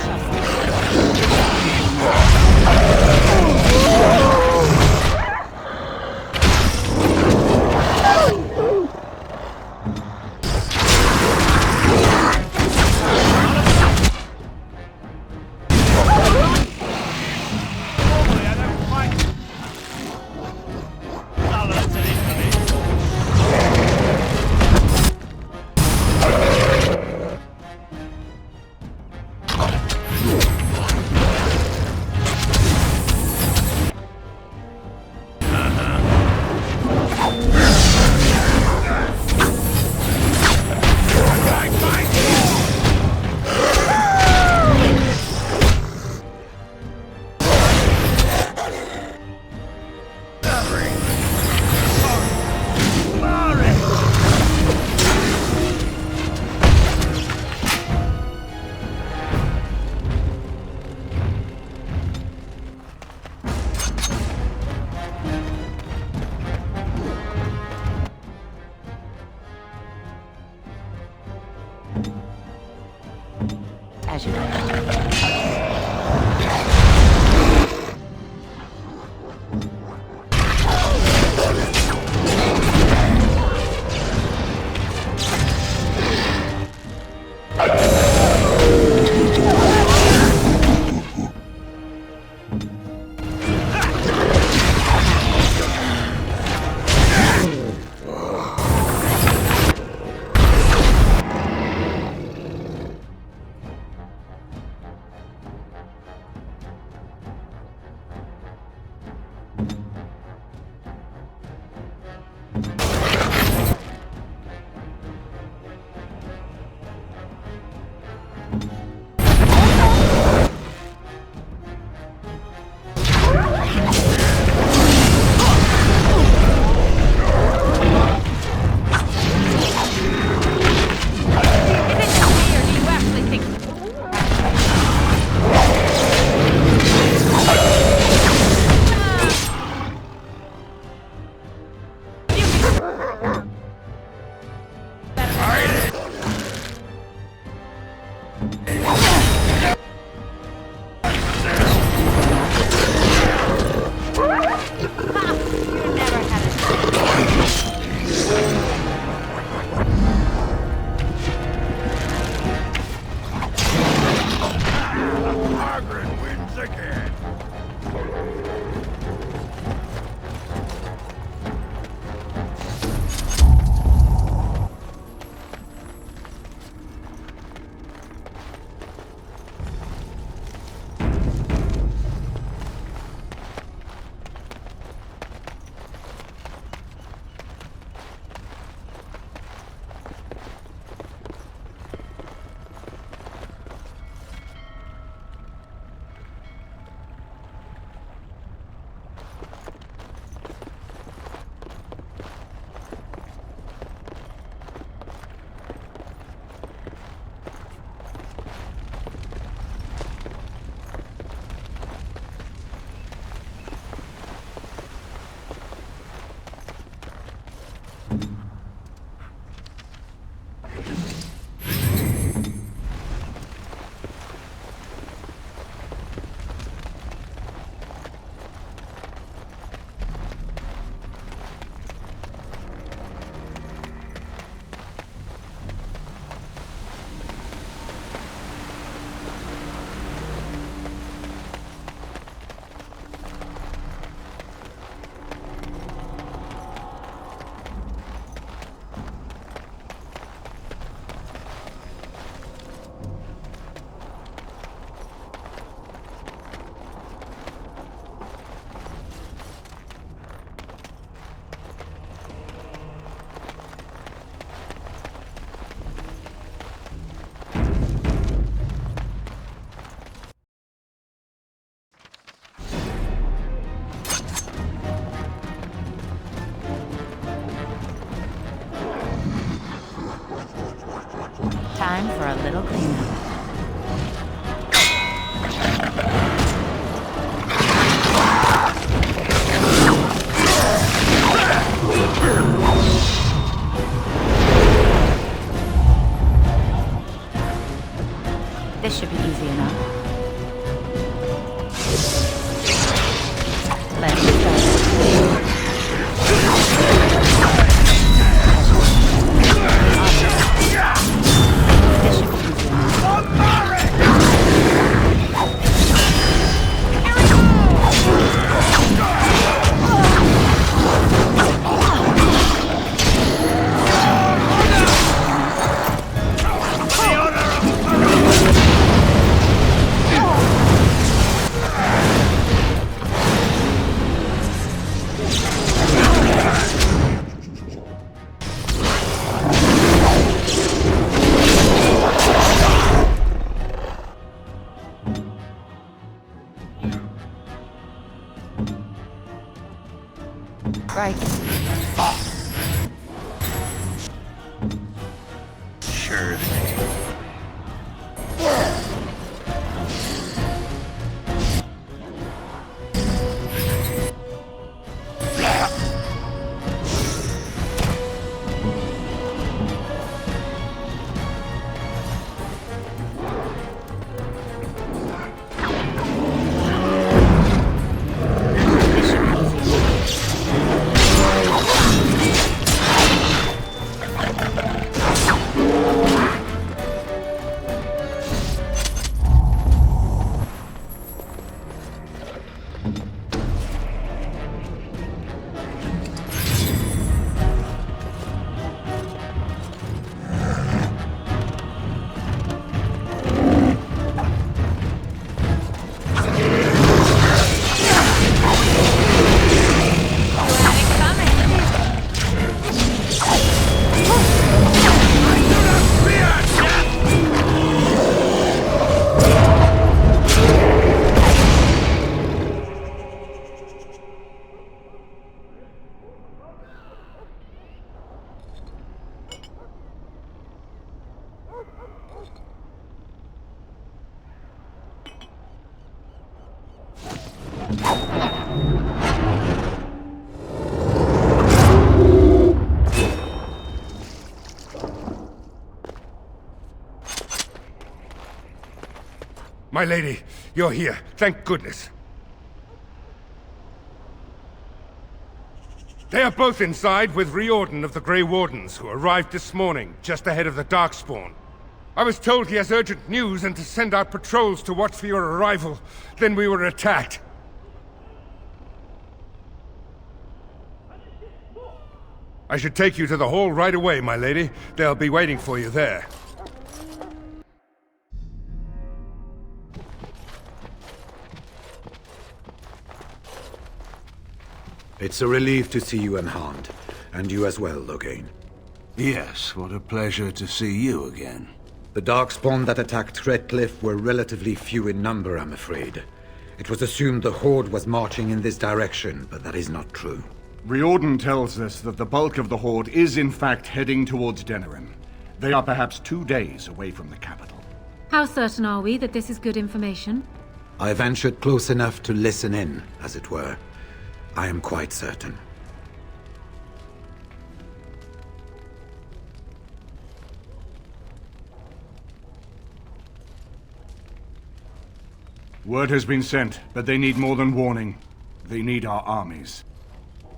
S: as you Time for a little cleanup. This should be easy enough. Let's get started. This should be easy enough. Right.
M: Sure.
I: My lady, you're here. Thank goodness. They are both inside with Riordan of the Grey Wardens, who arrived this morning, just ahead of the Darkspawn. I was told he has urgent news and to send out patrols to watch for your arrival. Then we were attacked. I should take you to the hall right away, my lady. They'll be waiting for you there.
L: It's a relief to see you unharmed. And you as well, Loghain.
E: Yes, what a pleasure to see you again.
L: The Darkspawn that attacked Redcliffe were relatively few in number, I'm afraid. It was assumed the Horde was marching in this direction, but that is not true.
C: Riordan tells us that the bulk of the Horde is in fact heading towards Denerim. They are perhaps 2 days away from the capital.
H: How certain are we that this is good information?
L: I ventured close enough to listen in, as it were. I am quite certain.
C: Word has been sent, but they need more than warning. They need our armies.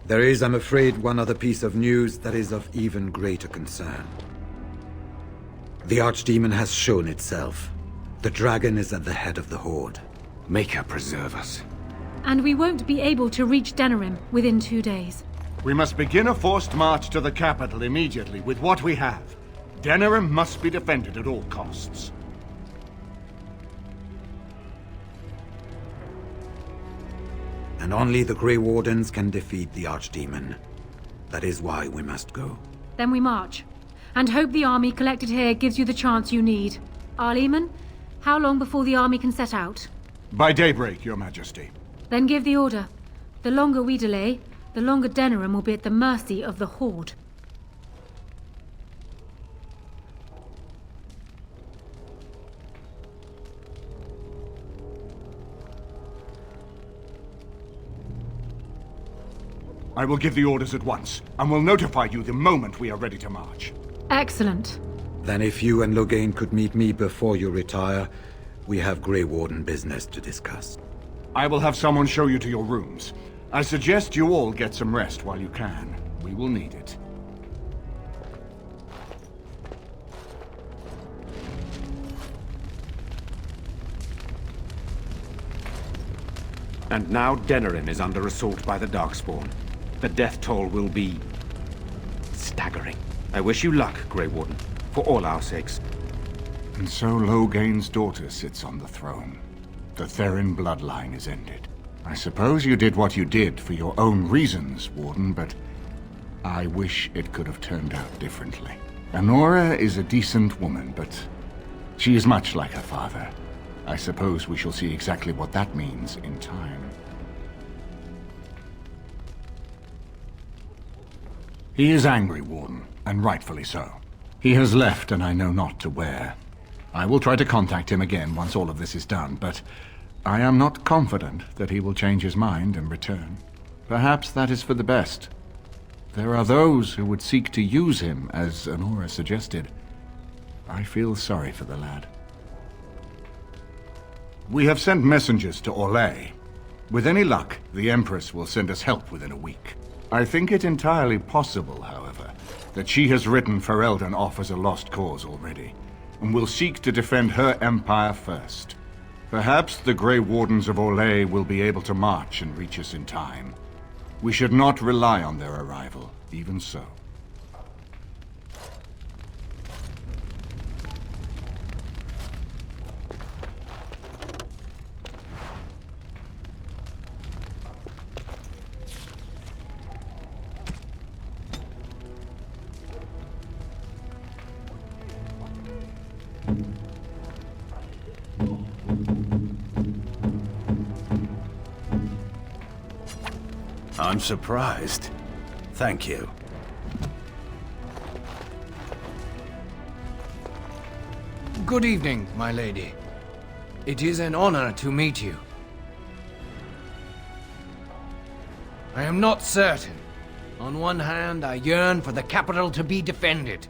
L: There is, I'm afraid, one other piece of news that is of even greater concern. The Archdemon has shown itself. The dragon is at the head of the Horde.
I: Maker preserve us.
H: And we won't be able to reach Denerim within 2 days.
C: We must begin a forced march to the capital immediately with what we have. Denerim must be defended at all costs.
L: And only the Grey Wardens can defeat the Archdemon. That is why we must go.
H: Then we march. And hope the army collected here gives you the chance you need. Arl Eamon, how long before the army can set out?
C: By daybreak, Your Majesty.
H: Then give the order. The longer we delay, the longer Denerim will be at the mercy of the Horde.
C: I will give the orders at once, and will notify you the moment we are ready to march.
H: Excellent.
L: Then if you and Loghain could meet me before you retire, we have Grey Warden business to discuss.
C: I will have someone show you to your rooms. I suggest you all get some rest while you can. We will need it.
U: And now Denerim is under assault by the Darkspawn. The death toll will be... staggering. I wish you luck, Grey Warden, for all our sakes.
C: And so Loghain's daughter sits on the throne. The Therin bloodline is ended. I suppose you did what you did for your own reasons, Warden, but I wish it could have turned out differently. Anora is a decent woman, but she is much like her father. I suppose we shall see exactly what that means in time. He is angry, Warden, and rightfully so. He has left, and I know not to where. I will try to contact him again once all of this is done, but I am not confident that he will change his mind and return. Perhaps that is for the best. There are those who would seek to use him, as Anora suggested. I feel sorry for the lad. We have sent messengers to Orlais. With any luck, the Empress will send us help within a week. I think it entirely possible, however, that she has written Ferelden off as a lost cause already, and will seek to defend her empire first. Perhaps the Grey Wardens of Orlais will be able to march and reach us in time. We should not rely on their arrival, even so.
E: I'm surprised. Thank you.
J: Good evening, my lady. It is an honor to meet you. I am not certain. On one hand, I yearn for the capital to be defended.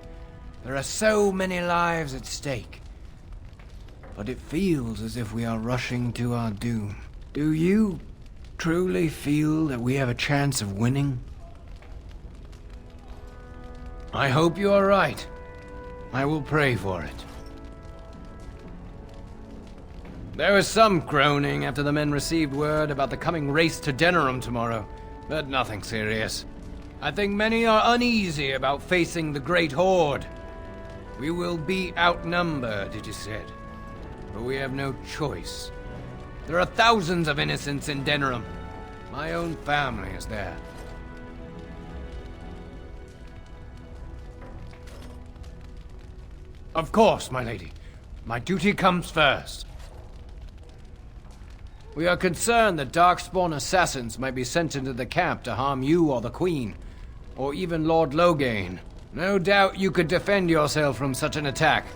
J: There are so many lives at stake. But it feels as if we are rushing to our doom. Do you truly feel that we have a chance of winning? I hope you are right. I will pray for it. There was some groaning after the men received word about the coming race to Denerim tomorrow, but nothing serious. I think many are uneasy about facing the Great Horde. We will be outnumbered, it is said, but we have no choice. There are thousands of innocents in Denerim. My own family is there. Of course, my lady. My duty comes first. We are concerned that Darkspawn assassins might be sent into the camp to harm you or the Queen, or even Lord Loghain. No doubt you could defend yourself from such an attack,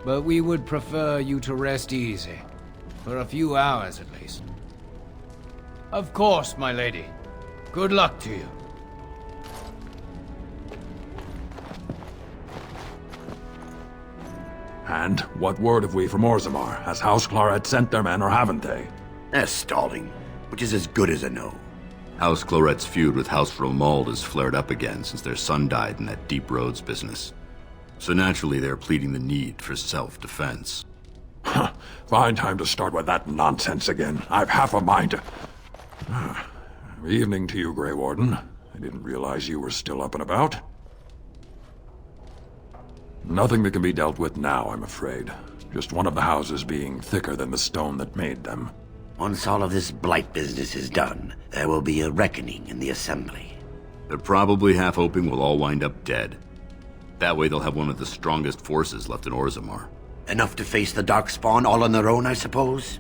J: but we would prefer you to rest easy. For a few hours, at least. Of course, my lady. Good luck to you.
R: And what word have we from Orzammar? Has House Claret sent their men, or haven't they?
V: They're stalling, which is as good as a no. House Claret's feud with House Romald has flared up again since their son died in that Deep Roads business. So naturally they're pleading the need for self-defense.
R: Fine time to start with that nonsense again. I've half a mind to... Evening to you, Grey Warden. I didn't realize you were still up and about. Nothing that can be dealt with now, I'm afraid. Just one of the houses being thicker than the stone that made them.
V: Once all of this blight business is done, there will be a reckoning in the Assembly. They're probably half hoping we'll all wind up dead. That way they'll have one of the strongest forces left in Orzammar. Enough to face the Darkspawn all on their own, I suppose?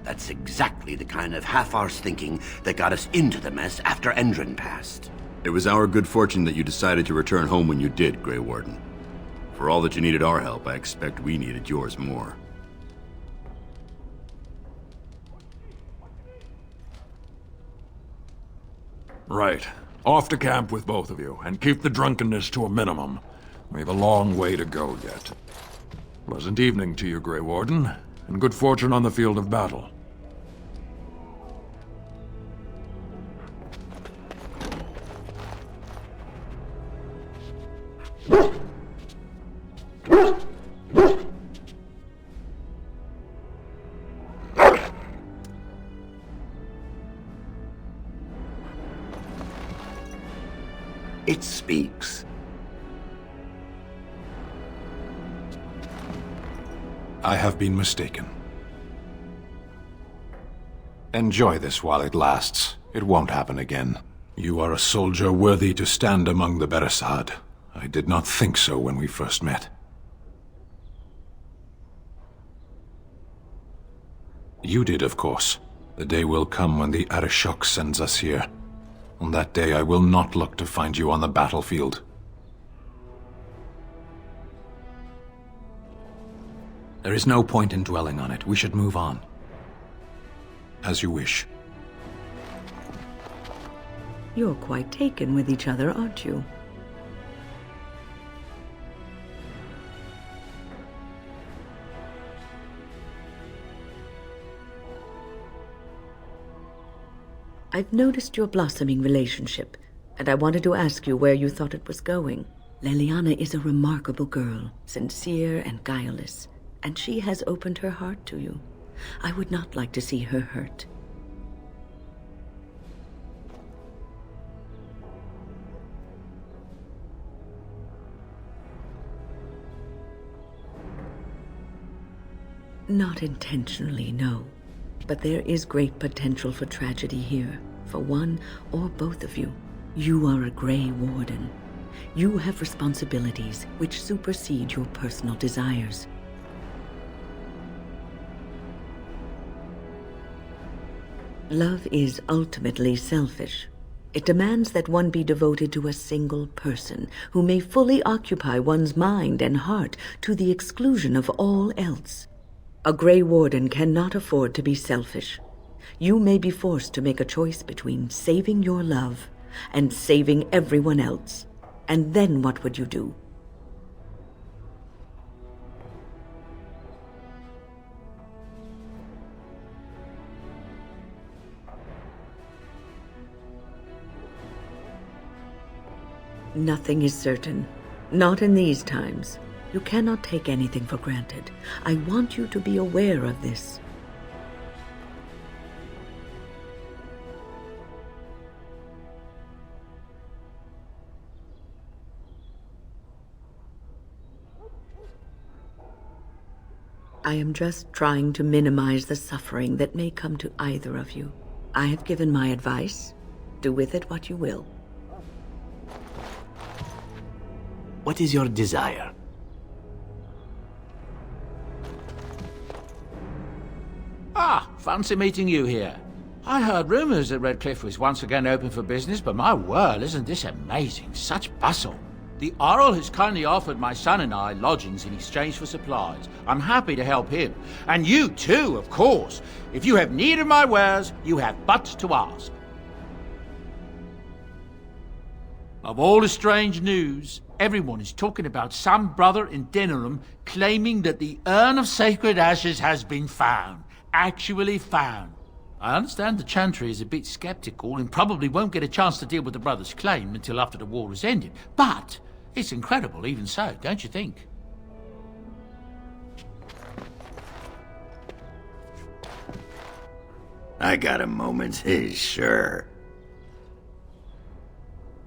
V: That's exactly the kind of half-arsed thinking that got us into the mess after Endrin passed. It was our good fortune that you decided to return home when you did, Grey Warden. For all that you needed our help, I expect we needed yours more.
R: Right. Off to camp with both of you, and keep the drunkenness to a minimum. We have a long way to go yet. Pleasant evening to you, Grey Warden, and good fortune on the field of battle.
L: It speaks.
R: I have been mistaken. Enjoy this while it lasts. It won't happen again. You are a soldier worthy to stand among the Beresad. I did not think so when we first met. You did, of course. The day will come when the Arishok sends us here. On that day, I will not look to find you on the battlefield.
D: There is no point in dwelling on it. We should move on.
R: As you wish.
N: You're quite taken with each other, aren't you? I've noticed your blossoming relationship, and I wanted to ask you where you thought it was going. Leliana is a remarkable girl, sincere and guileless, and she has opened her heart to you. I would not like to see her hurt. Not intentionally, no. But there is great potential for tragedy here, for one or both of you. You are a Grey Warden. You have responsibilities which supersede your personal desires. Love is ultimately selfish. It demands that one be devoted to a single person who may fully occupy one's mind and heart to the exclusion of all else. A Grey Warden cannot afford to be selfish. You may be forced to make a choice between saving your love and saving everyone else. And then what would you do? Nothing is certain. Not in these times. You cannot take anything for granted. I want you to be aware of this. I am just trying to minimize the suffering that may come to either of you. I have given my advice. Do with it what you will.
P: What is your desire?
G: Ah, fancy meeting you here. I heard rumors that Redcliffe was once again open for business, but my word, isn't this amazing? Such bustle. The Arl has kindly offered my son and I lodgings in exchange for supplies. I'm happy to help him. And you too, of course. If you have need of my wares, you have but to ask. Of all the strange news, everyone is talking about some brother in Denerim claiming that the urn of sacred ashes has been found. Actually found. I understand the Chantry is a bit skeptical and probably won't get a chance to deal with the brother's claim until after the war is ended. But it's incredible even so, don't you think?
M: I got a moment, sure.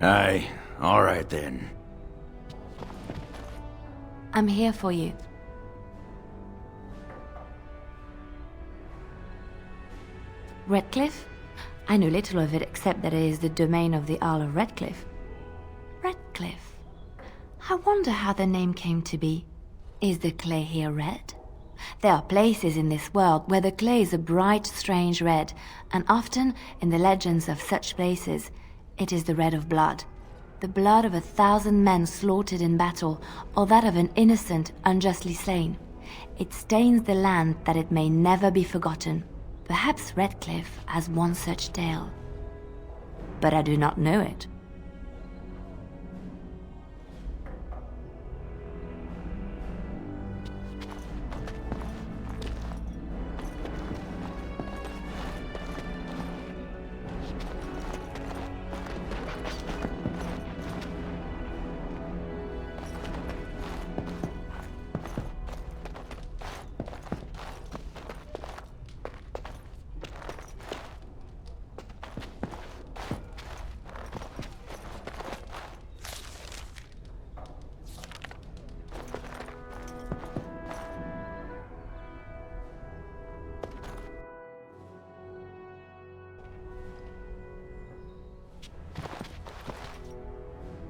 M: Aye, all right then.
B: I'm here for you. Redcliffe? I know little of it except that it is the domain of the Earl of Redcliffe. Redcliffe? I wonder how the name came to be. Is the clay here red? There are places in this world where the clay is a bright, strange red, and often, in the legends of such places, it is the red of blood. The blood of 1,000 men slaughtered in battle, or that of an innocent unjustly slain. It stains the land that it may never be forgotten. Perhaps Redcliffe has one such tale. But I do not know it.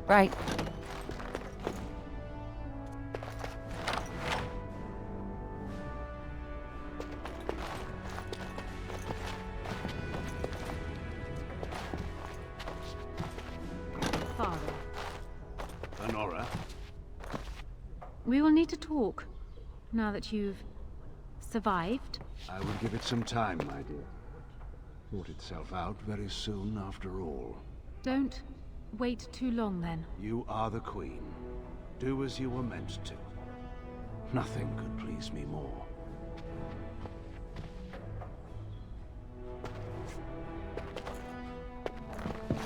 S: Right.
H: Father,
E: Honora?
H: we will need to talk, now that you've survived.
E: I will give it some time, my dear. Sort itself out very soon, after all.
H: Don't wait too long, then.
E: You are the Queen. Do as you were meant to. Nothing could please me more.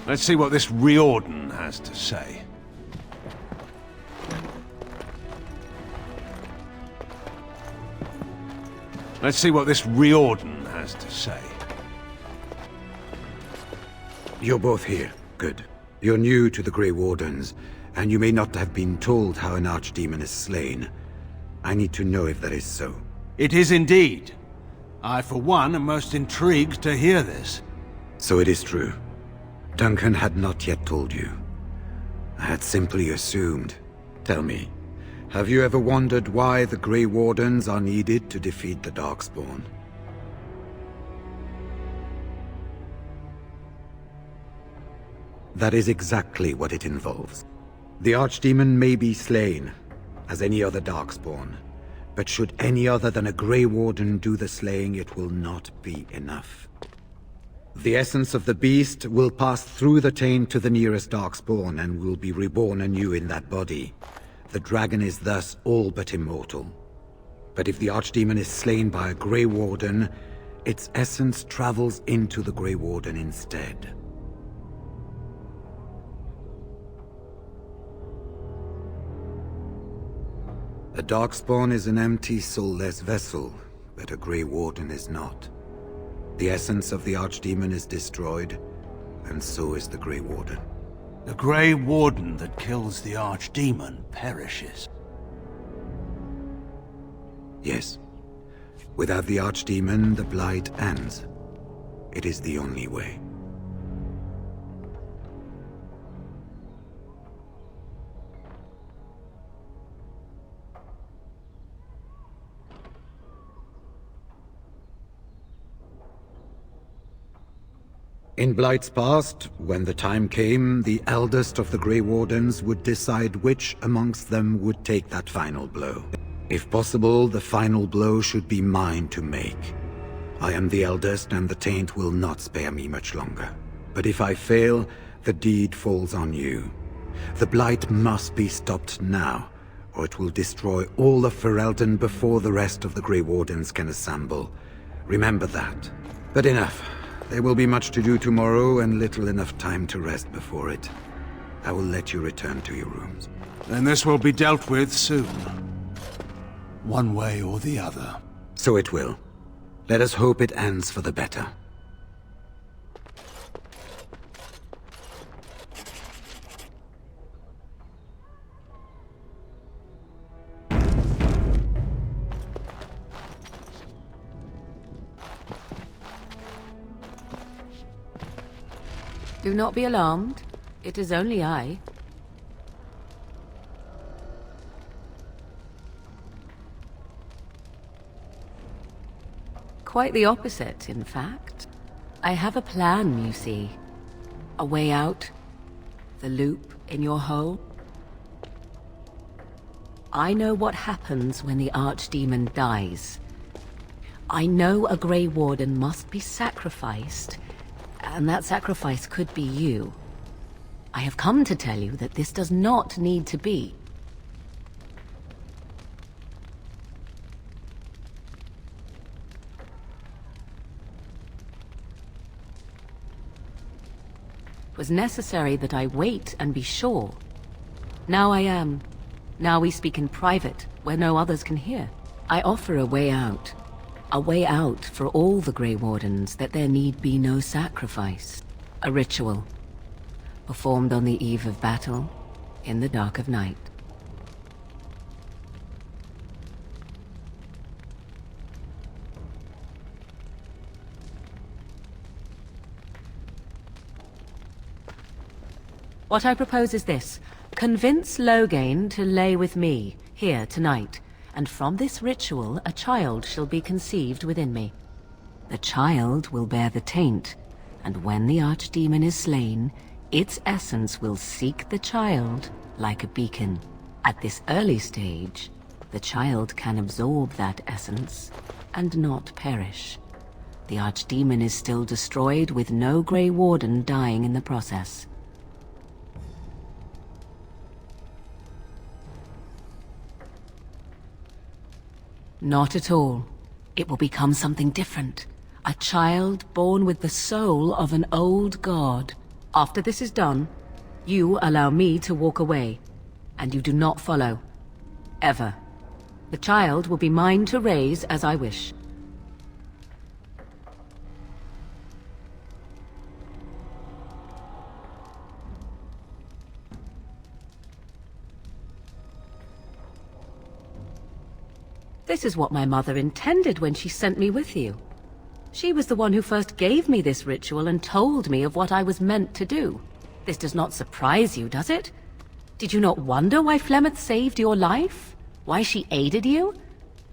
E: Let's see what this Riordan has to say. Let's see what this Riordan has to say.
L: You're both here. Good. You're new to the Grey Wardens, and you may not have been told how an archdemon is slain. I need to know if that is so.
E: It is indeed. I, for one, am most intrigued to hear this.
L: So it is true. Duncan had not yet told you. I had simply assumed. Tell me, have you ever wondered why the Grey Wardens are needed to defeat the Darkspawn? That is exactly what it involves. The Archdemon may be slain, as any other Darkspawn, but should any other than a Grey Warden do the slaying, it will not be enough. The essence of the beast will pass through the taint to the nearest Darkspawn and will be reborn anew in that body. The dragon is thus all but immortal. But if the Archdemon is slain by a Grey Warden, its essence travels into the Grey Warden instead. A Darkspawn is an empty, soulless vessel, but a Grey Warden is not. The essence of the Archdemon is destroyed, and so is the Grey Warden.
E: The Grey Warden that kills the Archdemon perishes.
L: Yes. Without the Archdemon, the Blight ends. It is the only way. In Blight's past, when the time came, the eldest of the Grey Wardens would decide which amongst them would take that final blow. If possible, the final blow should be mine to make. I am the eldest, and the taint will not spare me much longer. But if I fail, the deed falls on you. The Blight must be stopped now, or it will destroy all of Ferelden before the rest of the Grey Wardens can assemble. Remember that. But enough. There will be much to do tomorrow, and little enough time to rest before it. I will let you return to your rooms.
E: Then this will be dealt with soon. One way or the other.
L: So it will. Let us hope it ends for the better.
Q: Do not be alarmed. It is only I. Quite the opposite, in fact. I have a plan, you see. A way out. The loop in your hole. I know what happens when the Archdemon dies. I know a Grey Warden must be sacrificed, and that sacrifice could be you. I have come to tell you that this does not need to be. It was necessary that I wait and be sure. Now I am. Now we speak in private, where no others can hear. I offer a way out. A way out for all the Grey Wardens, that there need be no sacrifice. A ritual, performed on the eve of battle, in the dark of night. What I propose is this. Convince Loghain to lay with me, here, tonight. And from this ritual, a child shall be conceived within me. The child will bear the taint, and when the archdemon is slain, its essence will seek the child like a beacon. At this early stage, the child can absorb that essence and not perish. The archdemon is still destroyed with no Grey Warden dying in the process. Not at all. It will become something different. A child born with the soul of an old god. After this is done, you allow me to walk away, and you do not follow. Ever. The child will be mine to raise as I wish. This is what my mother intended when she sent me with you. She was the one who first gave me this ritual and told me of what I was meant to do. This does not surprise you, does it? Did you not wonder why Flemeth saved your life? Why she aided you?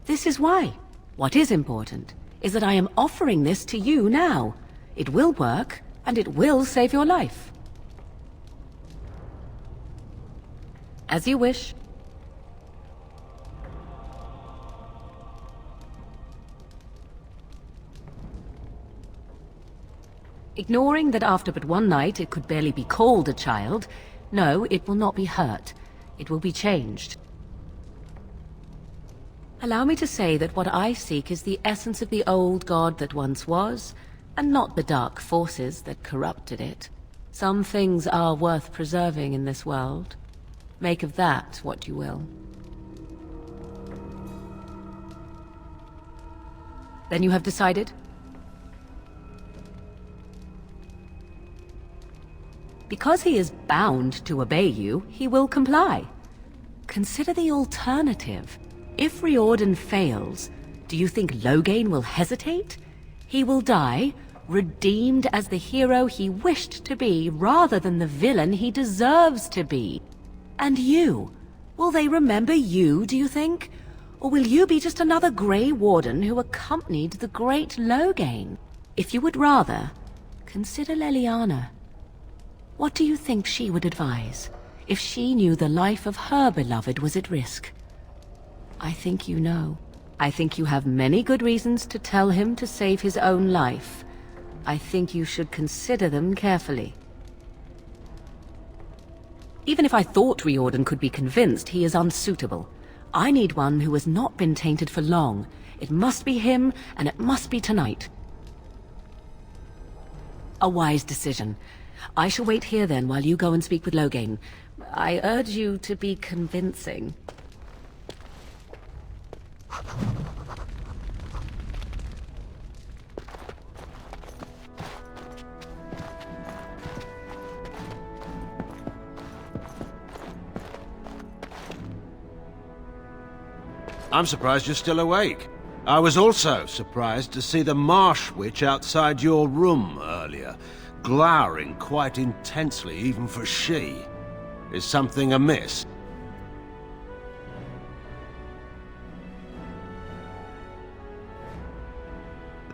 Q: This is why. What is important is that I am offering this to you now. It will work, and it will save your life. As you wish. Ignoring that after but one night it could barely be called a child, no, it will not be hurt. It will be changed. Allow me to say that what I seek is the essence of the old god that once was, and not the dark forces that corrupted it. Some things are worth preserving in this world. Make of that what you will. Then you have decided? Because he is bound to obey you, he will comply. Consider the alternative. If Riordan fails, do you think Loghain will hesitate? He will die, redeemed as the hero he wished to be, rather than the villain he deserves to be. And you? Will they remember you, do you think? Or will you be just another Grey Warden who accompanied the great Loghain? If you would rather, consider Leliana. What do you think she would advise, if she knew the life of her beloved was at risk? I think you know. I think you have many good reasons to tell him to save his own life. I think you should consider them carefully. Even if I thought Riordan could be convinced, he is unsuitable. I need one who has not been tainted for long. It must be him, and it must be tonight. A wise decision. I shall wait here then while you go and speak with Loghain. I urge you to be convincing.
A: I'm surprised you're still awake. I was also surprised to see the Marsh Witch outside your room earlier, glowering quite intensely even for she. Is something amiss?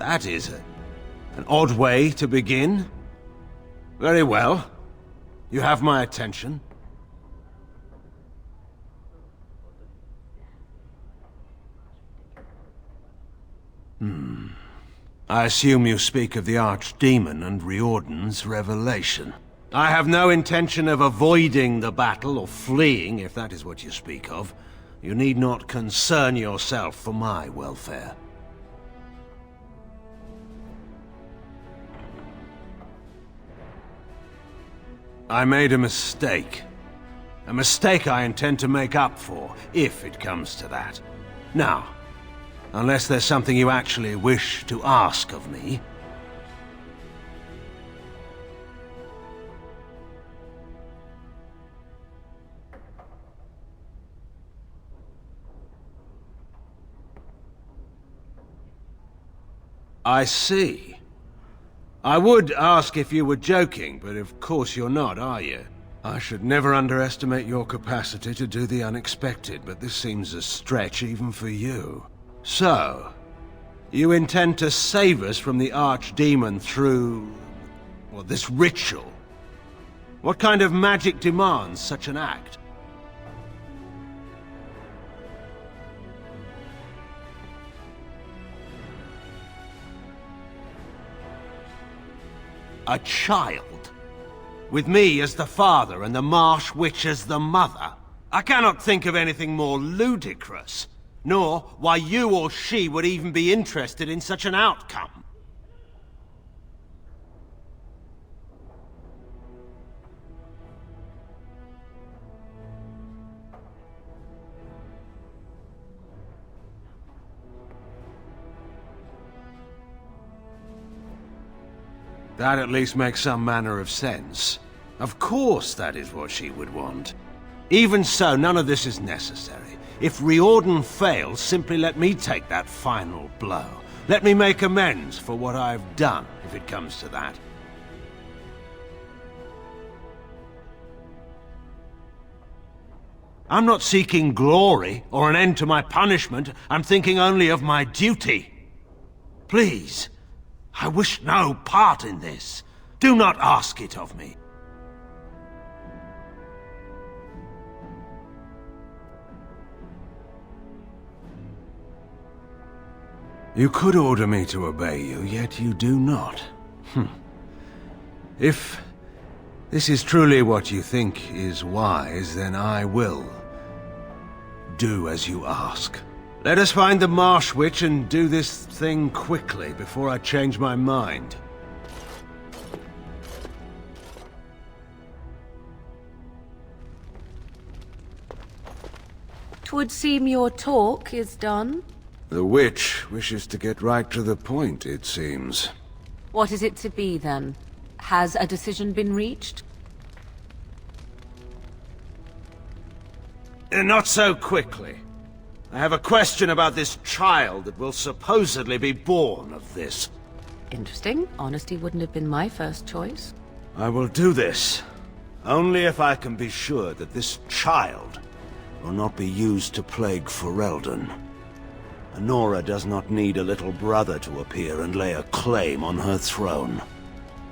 A: That is an odd way to begin. Very well. You have my attention. I assume you speak of the Archdemon and Riordan's revelation. I have no intention of avoiding the battle or fleeing, if that is what you speak of. You need not concern yourself for my welfare. I made a mistake. A mistake I intend to make up for, if it comes to that. Now, unless there's something you actually wish to ask of me. I see. I would ask if you were joking, but of course you're not, are you?
E: I should never underestimate your capacity to do the unexpected, but this seems a stretch even for you. So, you intend to save us from the archdemon through... well, this ritual? What kind of magic demands such an act? A child? With me as the father and the Marsh Witch as the mother? I cannot think of anything more ludicrous, nor why you or she would even be interested in such an outcome. That at least makes some manner of sense. Of course that is what she would want. Even so, none of this is necessary. If Riordan fails, simply let me take that final blow. Let me make amends for what I've done, if it comes to that. I'm not seeking glory or an end to my punishment. I'm thinking only of my duty. Please. I wish no part in this. Do not ask it of me. You could order me to obey you, yet you do not. If this is truly what you think is wise, then I will do as you ask. Let us find the Marsh Witch and do this thing quickly before I change my mind.
Q: 'Twould seem your talk is done.
E: The witch wishes to get right to the point, it seems.
Q: What is it to be, then? Has a decision been reached?
A: Not so quickly. I have a question about this child that will supposedly be born of this.
Q: Interesting. Honesty wouldn't have been my first choice.
A: I will do this, only if I can be sure that this child will not be used to plague Ferelden. Honora does not need a little brother to appear and lay a claim on her throne.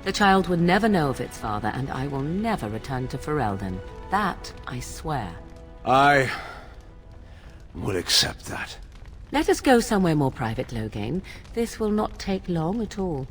Q: The child would never know of its father, and I will never return to Ferelden. That I swear.
A: I will accept that.
Q: Let us go somewhere more private, Loghain. This will not take long at all.